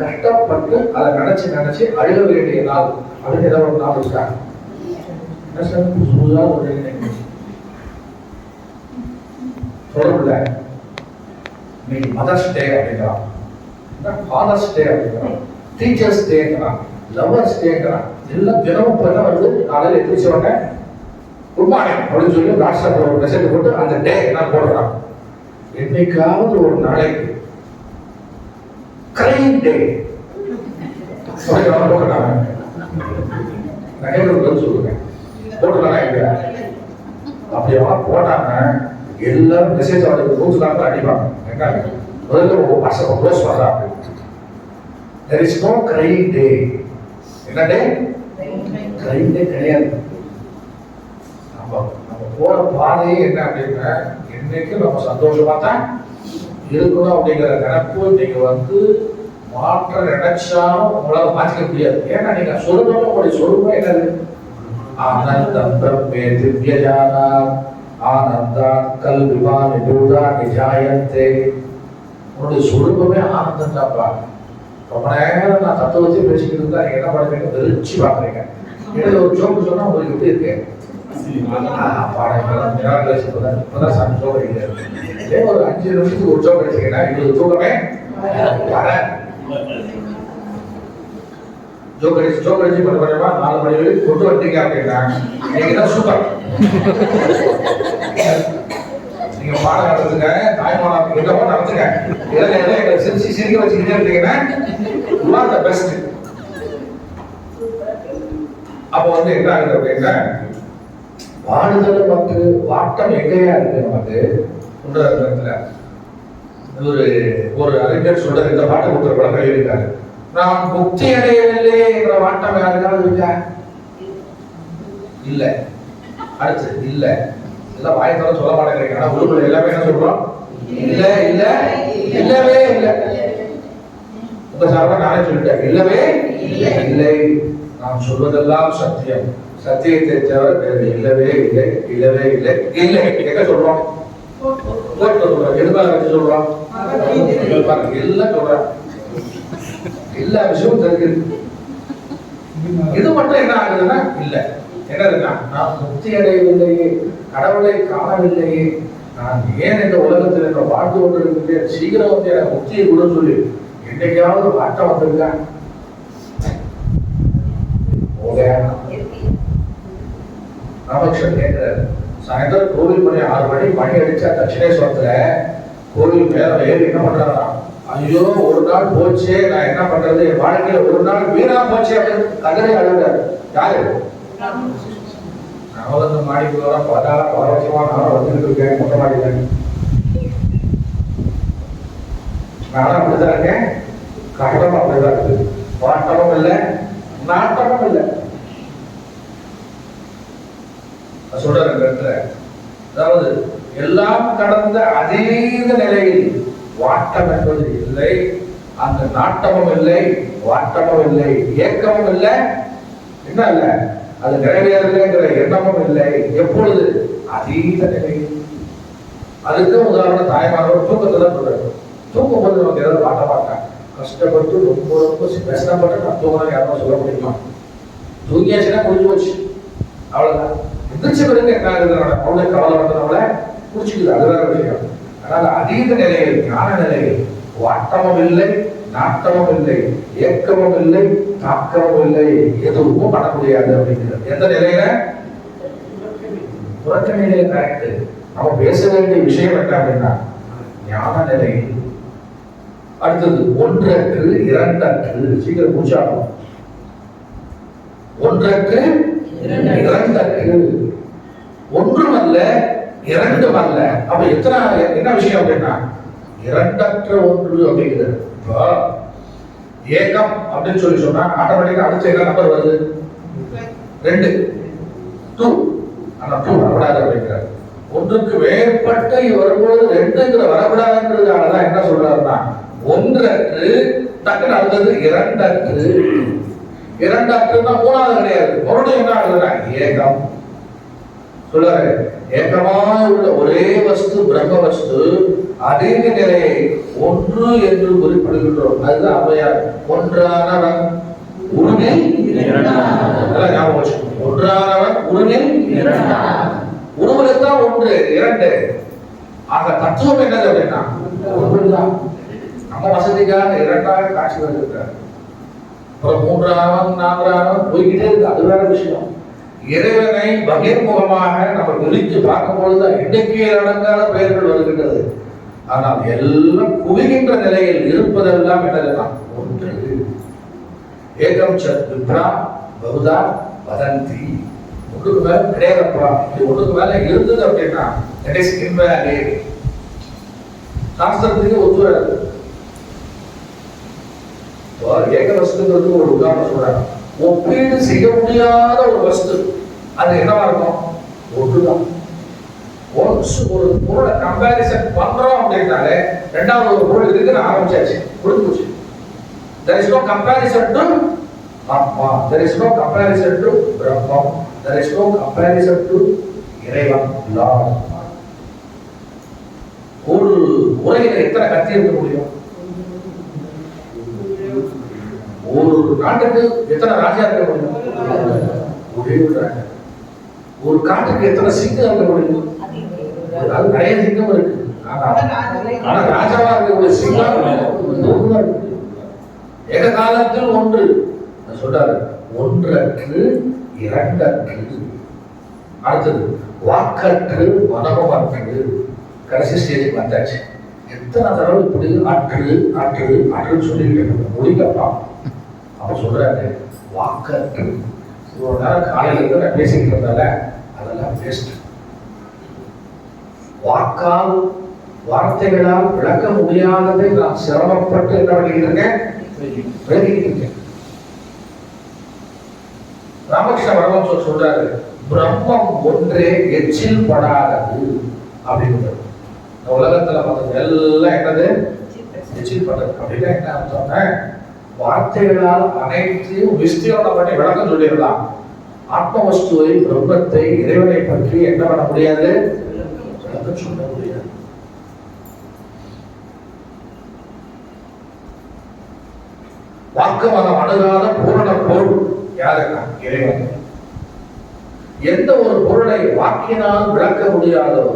கஷ்டப்பட்டு அதை நினைச்சு அழுக வேண்டிய நாள் அப்படின்னு ஏதாவது ஒரு நாள் இருக்கா? சொல்ல இன்னைக்கு மதர்ஸ் டே அப்படிங்கிறான், ஃபாதர்ஸ் டே அப்படிங்கிறான், டீச்சர்ஸ் டேங்கிறான், லவர்ஸ் டேங்கிறான். எல்லாம் தினமும் போய் வந்து காலையில் எந்திரிச்ச உடனே குட் மார்னிங் அப்படின்னு சொல்லி வாட்ஸ்அப்ல ஒரு மெசேஜ் போட்டு அந்த டே நான் போடுறான். என்னைக்காவது ஒரு நாளைக்கு கிரைம் டே போட்டுட்டாங்க, நிறைய பேர் சொல்லுவேன் போட்டுட்டாங்க. இல்லையா அப்படி எல்லாம் போட்டாங்க, எல்லாரும் மெசேஜ் அவருக்கு 100 அடிப்பாங்க. என்ன முதல்ல வாட்ஸ்அப் க்ளோஸ் பண்றா. there is no crying day. என்ன டே? crying day கிடையாது. நம்ம போற பாதையே என்ன அப்படின்னா, என்னைக்கு நம்ம சந்தோஷமா தான் இருக்கணும் அப்படிங்கிற நினைப்பு நீங்க வந்து மாற்ற நினைச்சாலும் உங்களால மாற்றிக்க முடியாது. ஏன்னா நீங்க சொல்லுங்க, உங்களுடைய சொல்லுங்க என்னது? ஆனந்தம் பிரம்மே திவ்யஜானா ஆனந்தா கல்விமா நிபூதா நிஜாயந்தே. உன்னுடைய சொல்லுமே ஆனந்தம் தான்ப்பா. ரொம்ப நேரம் நான் தத்துவத்தை பேசிக்கிட்டு இருந்தா நீங்க என்ன பண்ணுறீங்க? வெறிச்சு பாக்குறீங்க. இடையில ஒரு ஜோக்கு சொன்னா உங்களுக்கு எப்படி இருக்கு? இப்பதான் சாமி ஜோக் அடிக்கிறாரு. ஒரு 5 நிமிஷத்துக்கு ஒரு ஜோக் அடிச்சீங்கன்னா எங்களுக்கு தூக்கமே வர. ஜோக் அடிச்சு கொஞ்சம் கொஞ்சமா 4 மணி வரைக்கும் கொண்டு வந்தீங்க அப்படின்னா நீங்க தான் சூப்பர். நீங்க பாடம் நடத்துங்க, தாய்மானாவுக்கு என்னவோ நடத்துங்க, இதில் எங்களை சிரிக்க வச்சுக்கிட்டே இருந்தீங்கன்னா you are the best. அப்போ வந்து என்ன ஆகுது அப்படின்னா, வாடுதல் நமக்கு வாட்டம் எங்கேயா இருக்கு? நமக்கு இடத்துல ஒரு அறிஞர் சொல்ற இந்த பாட்டை கொடுக்குற பழக்கம் இருக்காரு. நான் முக்தி அடையவில்லை என்ற வாட்டம் யாருக்காவது இருக்கா? இல்ல. அடுத்து இல்ல, எல்லாம் வாய்த்தாலும் சொல்ல மாட்டேங்கிறீங்க. ஆனா உள்ள எல்லாமே என்ன சொல்றோம்? இல்ல இல்ல இல்லவே இல்லை. உங்க சார்பா நானே சொல்லிட்டேன், இல்லவே இல்லை. நாம் சொல்வதெல்லாம் சத்தியம், சத்தியத்தை தவிர வேறு இல்லவே இல்லை, இல்லவே இல்லை, இல்லை. எங்க சொல்றோம்? எதுக்காக சொல்றோம்? எல்லாம் சொல்றோம், எல்லா விஷயமும் தெரியுது. இது மட்டும் என்ன ஆகுதுன்னா இல்ல. என்னதுன்னா, நான் முக்தி அடையவில்லையே, கடவுளை காணவில்லையே, நான் ஏன் இந்த உலகத்தில் என்ன வாழ்ந்து கொண்டிருக்கிறேன், சீக்கிரம் வந்து எனக்கு முக்தியை கூட சொல்லி என்னைக்காவது வாட்டம் வந்திருக்கா? ராமகிருஷ்ணன் கேட்கிறாரு, சாயந்தரம் கோவில் மணி 6 மணி மணி அடிச்சா தட்சிணேஸ்வரத்துல கோவில் மேல ஏறி என்ன பண்றாரா? ஐயோ ஒரு நாள் போச்சே, நான் என்ன பண்றது, என் வாழ்க்கையில ஒரு நாள் வீணா போச்சே அப்படின்னு கதறி அழுகிறாரு. யாரு? நான் வந்து மாடிக்கு வர 16 வருஷமா நான் வந்துட்டு இருக்கேன் மொட்டை மாடியில. நானும் அப்படிதான் இருக்கேன், கட்டமும் அப்படிதான் இருக்கு, பாட்டமும் இல்லை, நாட்டமும் இல்லை. சொல்ற இடத்துல அதாவது எல்லாம் கடந்த அதீத நிலையில் வாட்டம் என்பது இல்லை, அந்த நாட்டமும் இல்லை, வாட்டமும் இல்லை, ஏக்கமும் இல்லை, என்ன இல்லை, அது நிறைவேறலைங்கிற எண்ணமும் இல்லை. எப்பொழுது? அதீத நிலையில். அதுக்கு உதாரணம் தாய்மானவர் தூக்கத்தை தான் சொல்றாரு. தூங்கும் போது நமக்கு ஏதாவது வாட்ட மாட்டாங்க, கஷ்டப்பட்டு ரொம்ப ரொம்ப கஷ்டப்பட்டு நான் தூங்கணும் யாரும் சொல்ல முடியுமா? தூங்கியாச்சுன்னா முடிஞ்சு போச்சு, அவ்வளவுதான். எந்திரிச்ச பிறகு என்ன ஆகுதுனால அவனுக்கு கவலை வந்தவங்கள குடிச்சுக்குது, அது வேற விஷயம். அதனால அதீத நிலையில், ஞான நிலையில் வாட்டமும் இல்லை, நாட்டமும் இல்லை, ஏக்கமும் இல்லை, தாக்கமும் இல்லை, எதுவும் பண்ண முடியாது அப்படிங்கிறது. எந்த நிலையில? புறக்க நிலையில. கரெக்ட். நம்ம பேச வேண்டிய விஷயம் என்ன அப்படின்னா ஞான நிலையில். அடுத்தது ஒன்றற்கு இரண்டற்று. சீக்கிரம் மூச்சாகும். ஒன்றற்கு இரண்டற்கு, ஒன்றும் அல்ல இரண்டும் அல்ல. அப்ப எத்தனை என்ன விஷயம் அப்படின்னா இரண்டற்ற ஒன்று அப்படிங்கிறது. இப்போ ஏகம் அப்படின்னு சொல்லி சொன்னா ஆட்டோமேட்டிக்கா அடுத்த என்ன நம்பர் வருது? 2, 2. ஆனா 2 வரக்கூடாது அப்படிங்கிறார். ஒன்றுக்கு மேற்பட்ட வரும்போது 2ங்கிற வரக்கூடாதுன்றதுனாலதான் என்ன சொல்றாருன்னா ஒன்றற்று, டக்குன்னு அடுத்தது இரண்டற்று. இரண்டற்றுன்னா மூணாவது கிடையாது. மறுபடியும் என்ன ஆகுதுன்னா ஏகம் சொல்றாரு. ஏகமாக உள்ள ஒரே வஸ்து பிரம்ம வஸ்து அதீத நிலையை ஒன்று என்று குறிப்பிடுகின்றோம். அதுதான் அவையார் ஒன்றானவன் உருவில் ஞாபகம் வச்சுக்கணும். ஒன்றானவன் உருவில் உருவத்தான் ஒன்று இரண்டு. ஆக தத்துவம் என்னது அப்படின்னா ஒன்றுதான். நம்ம வசதிக்காக இரண்டாக காட்சி வருகிறார். அப்புறம் மூன்றானவன் நான்கானவன் போய்கிட்டே இருக்கு, அது வேற விஷயம். இறைவனை பகிர்முகமாக நம்ம விழித்து பார்க்கும் பொழுதுதான் எண்ணிக்கையில் அடங்காத பெயர்கள் வருகின்றது. ஆனால் எல்லாம் குவிகின்ற நிலையில் இருப்பதெல்லாம் என்னதுதான் ஒன்று. ஏகம் சத் விப்ரா பகுதா வதந்தி. ஒன்றுக்கு மேல கிடையாதப்பா, இது ஒன்றுக்கு மேல இருந்தது அப்படின்னா சாஸ்திரத்துக்கு ஒத்து வராது. ஏக வஸ்துங்கிறது ஒரு உதாரணம் சொல்றாங்க. ஒப்பீடு செய்ய முடியாத ஒரு வஸ்து அது என்னவா இருக்கும்? ஒன்றுதான். ஒரு பொருளை கம்பேரிசன் பண்றோம் அப்படின்னாலே ரெண்டாவது ஒரு பொருள் இருக்குன்னு ஆரம்பிச்சாச்சு, முடிஞ்சு போச்சு. There is no comparison to Atma, there is no comparison to Brahma, there is no comparison to இறைவன் Lord. ஒரு உலகில் எத்தனை கத்தி இருக்க முடியும்? ஒரு நாட்டுக்கு எத்தனை ராஜா இருக்க முடியும்? ஒரே ஒரு ராஜா. ஒரு காட்டுக்கு எத்தனை சிங்கம் இருக்க முடியும்? அது நிறைய சிங்கம் இருக்கு. ஆனா ராஜாவா இருக்கக்கூடிய சிங்கம் ஏக காலத்தில் ஒன்று சொல்றாரு. ஒன்றற்று இரண்டற்று. அடுத்தது வாக்கற்று மனமற்று. கடைசி ஸ்டேஜுக்கு வந்தாச்சு. எத்தனை தடவை இப்படி அற்று அற்று அற்றுன்னு சொல்லிட்டு முடிக்கப்பா. அவன் சொல்றாரு வாக்கற்று. ஒரு நேரம் காலையில இருந்து நான் பேசிக்கிட்டு இருந்தால அதெல்லாம் வேஸ்ட். வாக்கால் வார்த்தைகளால் விளக்க முடியாததை நான் சிரமப்பட்டு என்ன பண்ணிக்கிட்டு இருக்கேன்? விளக்கிட்டு இருக்கேன். ராமகிருஷ்ண பரமஹம்சர் சொல்றாரு பிரம்மம் ஒன்றே எச்சில் படாதது அப்படின்னு. உலகத்துல பார்த்தது எல்லாம் என்னது? எச்சில் படாது. அப்படின்னா என்ன அர்த்தம்? வார்த்தைகளால் அனைத்தையும் விஸ்தீரணம் பண்ணி விளக்கம் சொல்லிடலாம். ஆத்ம வஸ்துவை, பிரம்மத்தை, இறைவனை பற்றி என்ன பண்ண முடியாது? விளக்கம் சொல்ல முடியாது. வாக்குமனம் அணுகாத பூரண பொருள் யாருன்னா இறைவன். எந்த ஒரு பொருளை வாக்கினால் விளக்க முடியாதோ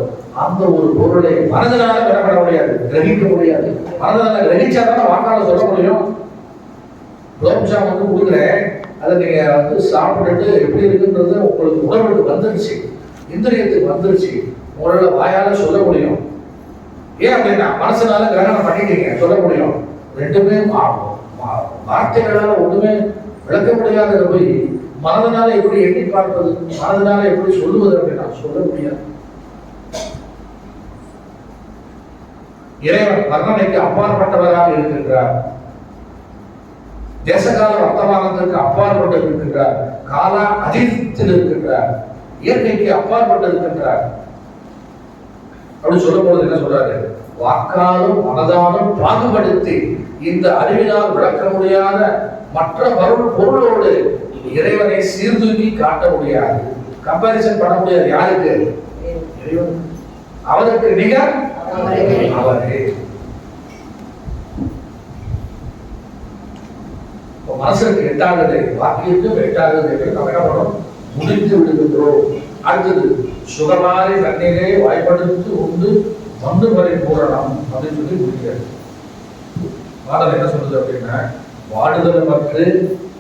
அந்த ஒரு பொருளை மனதினால விளக்க முடியாது, கிரகிக்க முடியாது. மனதினால கிரகிச்சாதான் வாக்கால சொல்ல முடியும். குலோப்ஜாம் வந்து கொடுக்குறேன், அதை நீங்க வந்து சாப்பிட்டுட்டு எப்படி இருக்குன்றது உங்களுக்கு உணர்வுக்கு வந்துருச்சு, இந்திரியத்துக்கு வந்துருச்சு, உங்களால வாயால சொல்ல முடியும். ஏன் அப்படின்னா மனசுனால கிரகணம் பண்ணிட்டீங்க, சொல்ல முடியும். ரெண்டுமே வார்த்தைகளால ஒண்ணுமே விளக்க முடியாத போய் மனதனால எப்படி எண்ணி பார்ப்பது, மனதனால எப்படி சொல்லுவது அப்படின்னா சொல்ல முடியாது. இறைவன் வர்ணனைக்கு அப்பாற்பட்டவராக இருக்கின்றார். தேசகால வர்த்தமானத்திற்கு அப்பாற்பட்டு இருக்கின்றார். கால அதீதத்தில் இருக்கின்றார். இயற்கைக்கு அப்பாற்பட்டு இருக்கின்றார். அப்படி சொல்லும் பொழுது என்ன சொல்றாரு? வாக்காலும் மனதாலும் பாகுபடுத்தி இந்த அறிவினால் விளக்க முடியாத மற்ற பொருளோடு இறைவனை சீர்தூக்கி காட்ட முடியாது, கம்பாரிசன் பண்ண முடியாது. யாருக்கு? அவருக்கு நிகர் அவரே. மனசுக்கு எட்டாகுது, வாக்கியத்தும் எட்டாகுது என்று நம்ம என்ன பண்ணோம், முடித்து விடுகின்றோம். அடுத்தது சுகமாரி தண்ணீரே வாய்ப்படுத்து உண்டு மண்ணு வரை பூரணம் அப்படின்னு சொல்லி முடிக்கிறது. பாடல் என்ன சொல்லுது அப்படின்னா, வாடுதல் மற்று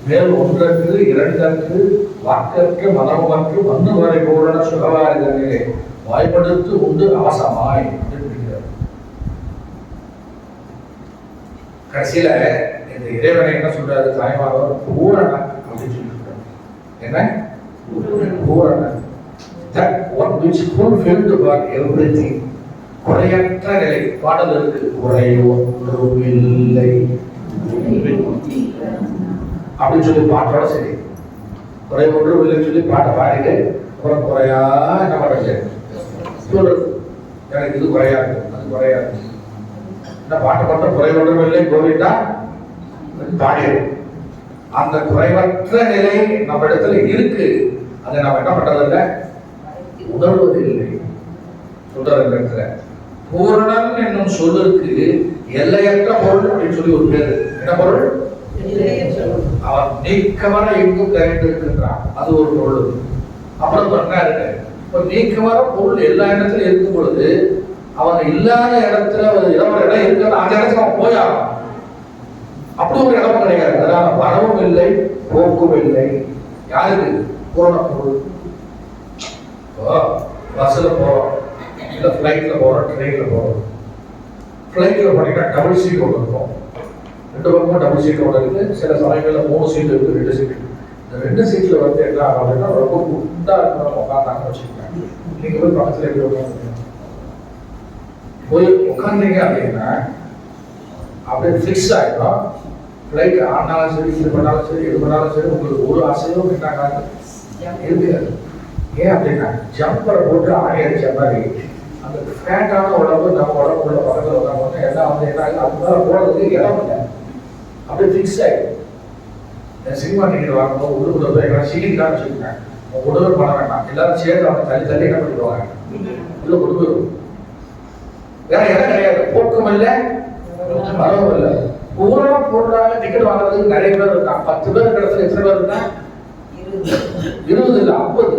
மேல் ஒன்றற்கு இரண்டற்கு வாக்கற்கு மனமற்று மண்ணு வரை பூரண சுகமாரி தண்ணீரே வாய்ப்படுத்து உண்டு அவசமாய் அப்படின்னு முடிக்கிறார். கடைசியில இந்த இறைவனை என்ன சொல்றாரு தாய்மானவர், பூரணன் அப்படின்னு சொல்லி சொல்றாரு. என்ன Pooranan, that one which fulfilled about everything. குறையற்ற நிலை. பாடல் இருக்கு, குறை ஒன்றும் இல்லை அப்படின்னு சொல்லி பாட்டோட சரி, குறை ஒன்றும் இல்லைன்னு சொல்லி பாட்டை பாடிட்டு அப்புறம் குறையா என்ன பண்ணுறது சொல்றது, எனக்கு இது குறையாது அது குறையாது என்ன பாட்டை மட்டும் குறை ஒன்றும் இல்லை கோவிட்டா பாடிடும். அந்த குறைவற்ற நிலை நம்ம இடத்துல இருக்கு, அதை நம்ம என்ன பண்றதில்லை, உணர்வதில்லை. சொல்றது இந்த இடத்துல பூரணன் என்னும் சொல்லுக்கு எல்லையற்ற பொருள் அப்படின்னு சொல்லி ஒரு பேரு. என்ன பொருள்? அவன் நீக்கமர எங்கும் நிறைந்திருக்கின்றான், அது ஒரு பொருள். அப்புறம் என்ன இருக்கு, இப்போ நீக்கமர பொருள் எல்லா இடத்துலயும் இருக்கும் பொழுது அவன் இல்லாத இடத்துல ஒரு இடம் இருக்கிற அந்த இடத்துல அவன் போயாகும். அப்படி ஒரு இடம் கிடையாது. அதனால வரவும் இல்லை போக்கும் இல்லை. யாருக்கு? பூரண பொருள். பஸ்ல போறோம், இல்ல பிளைட்ல போறோம், ட்ரெயின்ல போறோம். பிளைட்ல போனீங்கன்னா டபுள் சீட் ஒன்று இருக்கும், ரெண்டு பக்கமும் டபுள் சீட் ஒன்று இருக்கு. சில சமயங்கள்ல 3 சீட் இருக்கு, 2 சீட். இந்த 2 சீட்ல வந்து என்ன ஆகும் அப்படின்னா, ரொம்ப குண்டா இருக்கிறவங்க உட்காந்தாங்கன்னு வச்சுக்கோங்க. நீங்க போய் பக்கத்துல எப்படி உட்காந்து போய் உட்காந்தீங்க அப்படின்னா அப்படியே ஃபிக்ஸ் ஆகிடும். ஃப்ளைட் ஆனாலும் சரி, இது பண்ணாலும் சரி, எது பண்ணாலும் சரி, உங்களுக்கு ஒரு ஆசையும் கேட்டாங்க இருக்காது. ஏன் அப்படின்னா ஜம்பரை போட்டு ஆணி அடிச்ச மாதிரி அந்த ஃபேட்டான உடம்பு நம்ம உடம்புக்குள்ள பக்கத்தில் உட்காந்து எல்லாம் வந்து என்ன ஆகுது, அது மேலே போகிறதுக்கு இடம் இல்லை, அப்படியே ஃபிக்ஸ் ஆகிடும். சினிமா டிக்கெட் வாங்கும்போது உள்ளுக்குள்ள போய் எல்லாம் சீக்கிரம் வச்சுருக்கேன், உடம்பு பண்ண வேண்டாம், எல்லாரும் சேர்ந்து அவங்க தள்ளி தள்ளி என்ன பண்ணிடுவாங்க, உள்ள கொண்டு போயிடும். வேற இடம் கிடையாது, போக்கும் இல்லை வரவும் இல்லை. பூரண பொருளாக டிக்கெட் வாங்குறதுக்கு நிறைய பேர் இருக்காங்க. 10 பேர் இடத்துல எத்தனை பேர் இருக்கா? 20 இல்லை 50.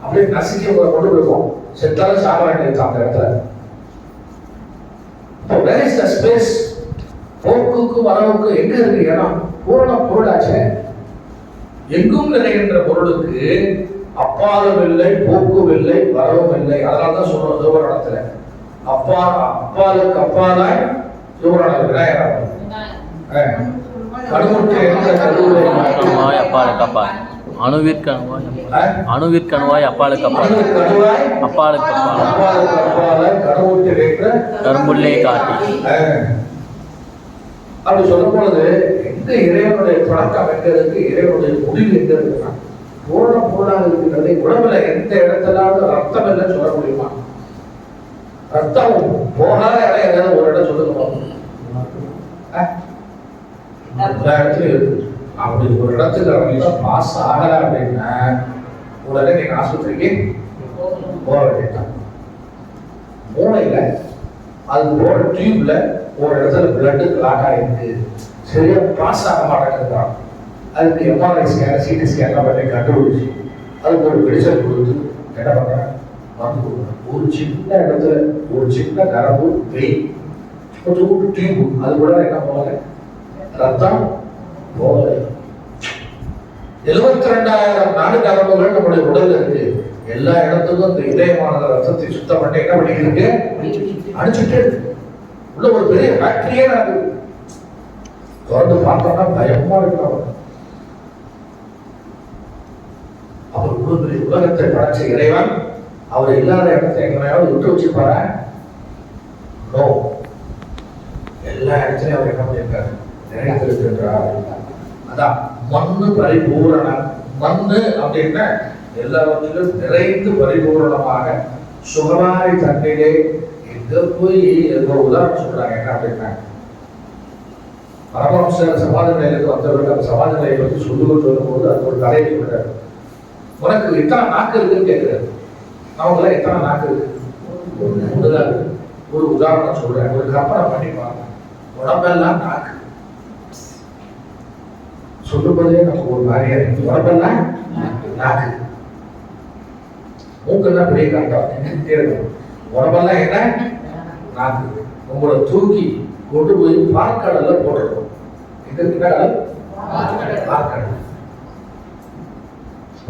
அப்படியே நசுக்கி கொண்டு போயிருக்கோம். செத்தாலும் சாக வேண்டியிருக்கு அந்த இடத்துல. Where is the space? போக்குக்கு வரவுக்கு எங்க இருக்கு இடம்? பூரண பொருளாச்சு. எங்கும் நிறைகின்ற பொருளுக்கு அப்பாலும் இல்லை, போக்கும் இல்லை, வரவும் இல்லை. அதனால்தான் சொல்றோம் சிவபுராணத்துல அப்பாலுக்கு அப்பாலாய் சிவபுராணம் விநாயகர் கடுமுற்று அப்பாலுக்கு அப்பா அணுவிற்கணுவாய் அணுவிற்கணுவாய் அப்பாலுக்கு அப்பாலுக்கு கரும்புள்ளே காட்டி அப்படி சொல்லும் பொழுது எங்க இறைவனுடைய தொடக்கம் எங்க இருக்கு, இறைவனுடைய முடிவு எங்க இருக்குன்னா பூரண பொருளாக இருக்கின்றது. உடம்புல எந்த இடத்துலாவது ரத்தம் இல்லைன்னு சொல்ல முடியுமா? ரத்தம் போகாத இடம் ஏதாவது ஒரு இடம் சொல்லுங்க, எல்லா இடத்துலயும் இருக்கு. அப்படி ஒரு இடத்துல பாஸ் ஆகல அப்படின்னா உடனே நீங்க ஆஸ்பத்திரிக்கு போக வேண்டியதான். மூளையில அது போற டியூப்ல ஒரு இடத்துல பிளட் கிளாட் ஆயிருக்கு, சரியா பாஸ் ஆக மாட்டேங்குதுதான். அதுக்கு எம்ஆர்ஐ ஸ்கேன், சிடி ஸ்கேன்லாம் பண்ணி கண்டுபிடிச்சு அதுக்கு ஒரு மெடிசன் கொடுத்து என்ன பண்றேன், மருந்து கொடுக்குறேன். ஒரு சின்ன இடத்துல ஒரு சின்ன நரம்பு வெய் கொஞ்சம் கூட்டு டியூப், அது கூட என்ன போகல, ரத்தம் போகல. 72,000 நாடு நரம்புகள் நம்முடைய உடல்ல இருக்கு. எல்லா இடத்துக்கும் இந்த இதயமான ரத்தத்தை சுத்தம் பண்ணி என்ன பண்ணிருக்கு, அடிச்சுட்டு உள்ள ஒரு பெரிய ஃபேக்டரியே நடக்குது. தொடர்ந்து பார்த்தோம்னா பயமா இருக்கிறோம். அவர் இவ்வளவு பெரிய உலகத்தை படைச்ச இறைவன் அவர் இல்லாத இடத்தை எங்கேயாவது விட்டு வச்சிருப்பாரா? நோ, எல்லா இடத்துலயும் அவர் என்ன பண்ணியிருக்காரு, நிறைந்திருக்கின்றார். அதான் மண்ணு பரிபூரணம். மண்ணு அப்படின்னா எல்லாவற்றிலும் நிறைந்து பரிபூரணமாக சுகமாய் தன்னிலே எங்க போய் எங்க உதாரணம் சொல்றாங்க. என்ன அப்படின்னா பரமஹம்சர் சமாதி நிலையத்துக்கு வந்தவர்கள் அந்த சமாதி நிலையை பற்றி சொல்லும்போது அது ஒரு கதையை சொல்றாரு. உனக்கு எத்தனை நாக்கு இருக்குன்னு கேட்கிறாரு. நமக்குலாம் எத்தனை நாக்கு இருக்கு? ஒண்ணுதான் இருக்கு. ஒரு உதாரணம் சொல்றேன், ஒரு கற்பனை பண்ணி பாருங்க. உடம்பெல்லாம் நாக்கு, சொல்லும்போதே நமக்கு ஒரு மாதிரியா இருக்கு. உடம்பெல்லாம் நாக்கு, மூக்கெல்லாம் பெரிய காட்டம், உடம்பெல்லாம் என்ன நாக்கு. உங்களை தூக்கி கொண்டு போய் பார்க்கடல்ல போட்டுடும். எங்க கடல்? பார்க்கடல்.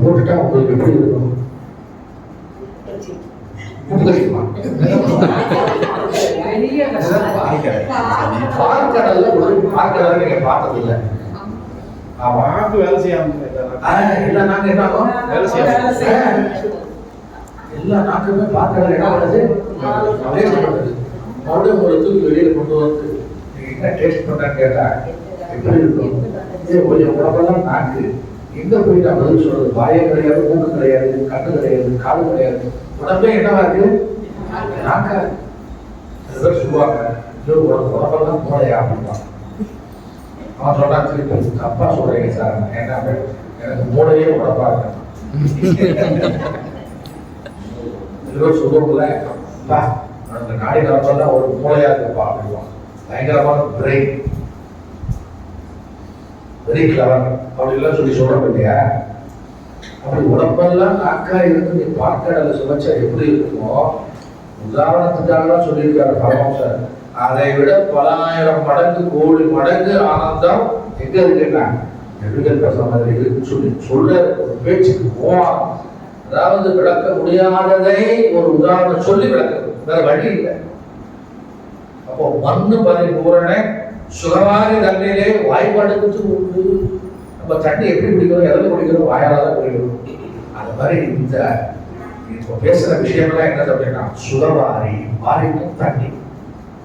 போட்டுட்டா உங்களுக்கு எப்படி இருக்கும்? பார்க்கடல்ல ஒரு பார்க்கடல் நீங்க பார்த்தது இல்லை. ஆமா, வேலை செய்யாம இல்ல, நாங்க என்ன வேலை செய்யாம எல்லா நாட்டுமே பார்க்கடல் என்ன பண்ணுது? மறுபடியும் உங்களை தூக்கி வெளியில கொண்டு வந்து நீங்க என்ன டேஸ்ட் பண்றான்னு கேட்டா எப்படி இருக்கும்? கொஞ்சம் உடம்பெல்லாம் நாக்கு, எங்க போய் நான் பதில் சொல்றது? வாயே கிடையாது, மூக்கு கிடையாது, கண்ணு கிடையாது, காது கிடையாது, உடம்பே என்னவா இருக்கு? நாக்கா. சொல்லுவாங்க, உடம்பெல்லாம் மூளையா அப்படின்னா. அவன் சொன்னா திருப்பி தப்பா சொல்றீங்க சார், ஏன்னா எனக்கு மூளையே உடம்பா இருக்கு. சொல்லுவோம்ல, அந்த நாடி நரம்பெல்லாம் ஒரு மூளையா இருக்குப்பா அப்படின்வான். பயங்கரமான பிரெயின், வெரி கிளவர் அப்படின்லாம் சொல்லி சொல்றோம் இல்லையா? அப்படி உடம்பெல்லாம் நாக்கா இருந்து நீ பார்க்கடல சுமச்சா எப்படி இருக்குமோ, உதாரணத்துக்காக தான் சொல்லியிருக்காரு பரமஹம்சர். அதை விட பல ஆயிரம் மடங்கு கோடி மடங்கு ஆனந்தம் எங்க இருக்குன்னா நெடுங்கல் பேசுற மாதிரி இருக்குன்னு சொல்லி சொல்ற ஒரு பேச்சுக்கு போவான். அதாவது விளக்க முடியாததை ஒரு உதாரணம் சொல்லி விளக்குறது, வேற வழி இல்லை. அப்போ மண்ணு பரிபூரண சுகவாரி தண்ணிலே வாய்ப்பாடுக்கு உண்டு. நம்ம தண்ணி எப்படி குடிக்கிறோம், எதில் குடிக்கிறோம்? வாயால தான் குடிக்கிறோம். அது மாதிரி இந்த இப்போ பேசுற விஷயம்லாம் என்னது அப்படின்னா சுகவாரி. வாரின்னா தண்ணி,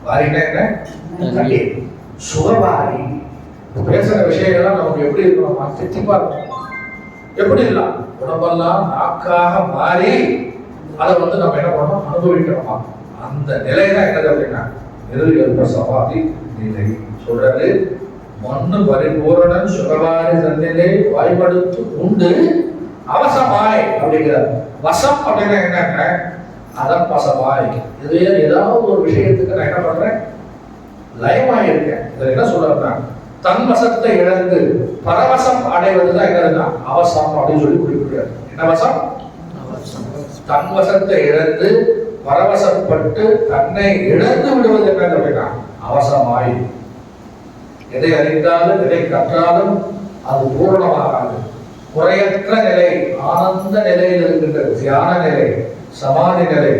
வாரின்னா என்ன? தண்ணி. சுகவாரி. பேசுற விஷயங்கள்லாம் நமக்கு எப்படி இருக்கணும்? திட்டிப்பா இருக்கும். எப்படி இல்லை, உடம்பெல்லாம் நாக்காக மாறி அதை நம்ம என்ன பண்ணணும்? அனுபவிக்கணுமா? அந்த நிலை தான் என்னது அப்படின்னா நிறுவ சமாதி நிலை. சொல்றது மண்ணு பரிபூரணன் சுகவாரி தன்னிலை வாய்ப்படுத்து உண்டு அவசமாய் அப்படிங்கிறார். வசம் அப்படின்னா என்னங்க? அதன் வசமாய். இது ஏதாவது ஒரு விஷயத்துக்கு நான் என்ன பண்றேன்? லயமாய் இருக்கேன். இதை என்ன சொல்றேன்னா தன் வசத்தை இழந்து பரவசம் அடைவதுதான் என்னதுன்னா அவசம் அப்படின்னு சொல்லி குறிப்பிடுறாரு. என்ன வசம்? தன் வசத்தை இழந்து பரவசப்பட்டு தன்னை இழந்து விடுவது என்ன அப்படின்னா அவசமாய். எதை அறிந்தாலும் எதை கற்றாலும் அது பூரணமாகாது. குறையற்ற நிலை, ஆனந்த நிலையில் இருக்கின்ற தியான நிலை, சமாதி நிலை,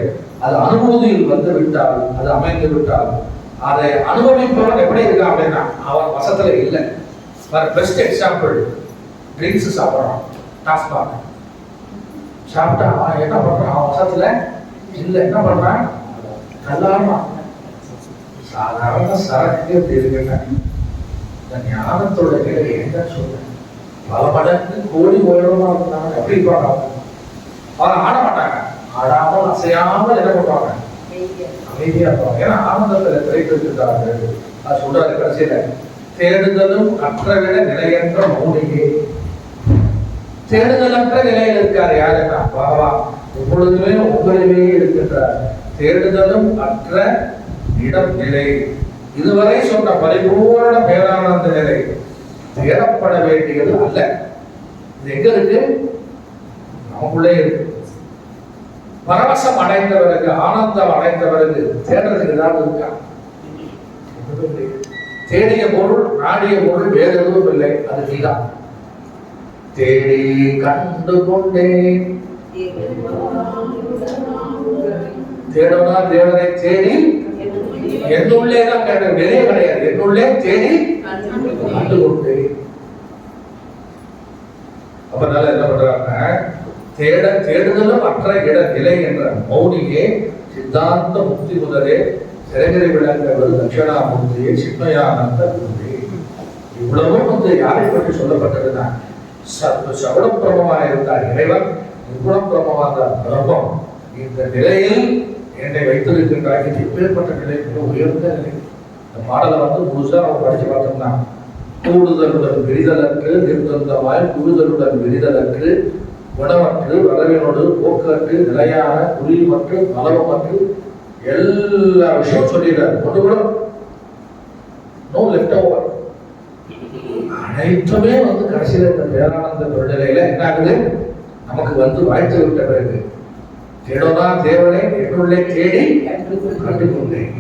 அது அனுபூதியில் வந்து விட்டால், அது அமைந்து விட்டால், அதை அனுபவிப்பவன் எப்படி இருக்கான் அப்படின்னா அவன் வசத்துல இல்லை. பெஸ்ட் எக்ஸாம்பிள், ட்ரிங்க்ஸ் சாப்பிட்றான், டாஸ்மாக் சாப்பிட்டா அவன் என்ன பண்றான்? அவன் வசத்துல இல்லை. என்ன பண்றான்? நல்லாமா சாதாரண சரக்கு எப்படி இருக்குங்க? இந்த ஞானத்தோட நிலை என்ன சொல்றேன்? பல மடங்கு கோடி உயரமா இருந்தாங்க. எப்படி இருப்பாங்க? அவன் ஆட மாட்டாங்க, ஆடாமல் அசையாமல் என்ன பண்ணுவாங்க? அமைதியா இருப்பாங்க. ஏன்னா ஆனந்தத்துல திரைத்திருக்கிறார்கள். அது சொல்றாரு கடைசியில, தேடுதலும் அற்றவிட நிலையற்ற மௌனியே. தேடுதலற்ற நிலையில் இருக்காரு யாருன்னா பகவான். எப்பொழுதுமே உங்களிலே இருக்கின்றார். தேடுதலும் அற்ற இடம் நிலை. இதுவரை சொன்ன பரிபூரண பேரானந்த நிலை தேடப்பட வேண்டியது அல்ல. இது எங்க இருக்கு? நமக்குள்ளே இருக்கு. பரவசம் அடைந்தவருக்கு, ஆனந்தம் அடைந்தவருக்கு தேடுறதுக்கு ஏதாவது இருக்கா? தேடிய பொருள், நாடிய பொருள் வேறு எதுவும் இல்லை, அது நீதான். தேடி கண்டு கொண்டேன். தேடனா தேவனை தேடி என்னுள்ளே தான் கேட்ட, வெளியே கிடையாது. என்னுள்ளே தேடி கண்டு கொண்டேன். அப்பனால என்ன பண்றாங்க? தேடுதலும் அற்ற இட நிலை என்ற மௌனியே சித்தாந்த முக்தி முதலே சிறகிரி விளங்கவது தட்சிணாமூர்த்தியே சின்மயானந்த குருவே. இவ்வளவும் யாரை பற்றி சொல்லப்பட்டதுன்னா சகுண பிரமமாக இருந்தார் இறைவன், நிர்குண பிரமமாக பிரம்மம். இந்த நிலையில் என்னை வைத்திருக்கின்றார். இது எப்பேற்பட்ட நிலை? மிக உயர்ந்த நிலை. இந்த பாடலை முழுசா நம்ம படிச்சு பார்த்தோம்னா, கூடுதலுடன் விரிதலற்று நிர்பந்தமாய் கூடுதலுடன் விரிதலற்று குணமற்று வளவினோடு போக்கற்று நிலையான குறிமற்று மலவமற்று எல்லா விஷயம் சொல்லிடுறாரு. ஒன்று கூட நோ லெஃப்ட் ஓவர். அனைத்துமே கடைசியில் இந்த பேரானந்த தொழிலையில என்ன ஆகுது, நமக்கு வாழ்த்து விட்ட பிறகு தேடோனா தேவனை என்னுள்ளே தேடி கண்டுகொண்டேன்,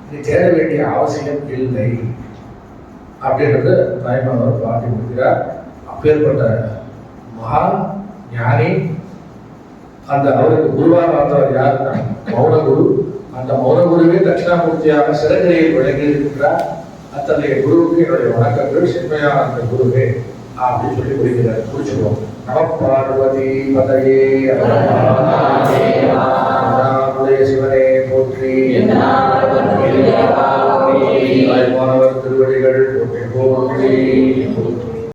இது தேட வேண்டிய அவசியம் இல்லை அப்படின்றது தாய்மானவர் பாட்டி முடிக்கிறார். அப்பேற்பட்ட மகா ஞானி, அந்த அவருக்கு குருவாக வந்தவர் யாருன்னா மௌன குரு. அந்த மௌன குருவே தட்சிணாமூர்த்தியாக சிறகிரியில் விளங்கி இருக்கிறார். அத்தகைய குருவுக்கு என்னுடைய வணக்கங்கள். சென்மையான அந்த குருவே அப்படின்னு சொல்லி முடிக்கிறார். முடிச்சுடுவோம். நம பார்வதி பதையே சிவனே போற்றி. தாய்மானவர் திருவடிகள் போற்றி போற்றி.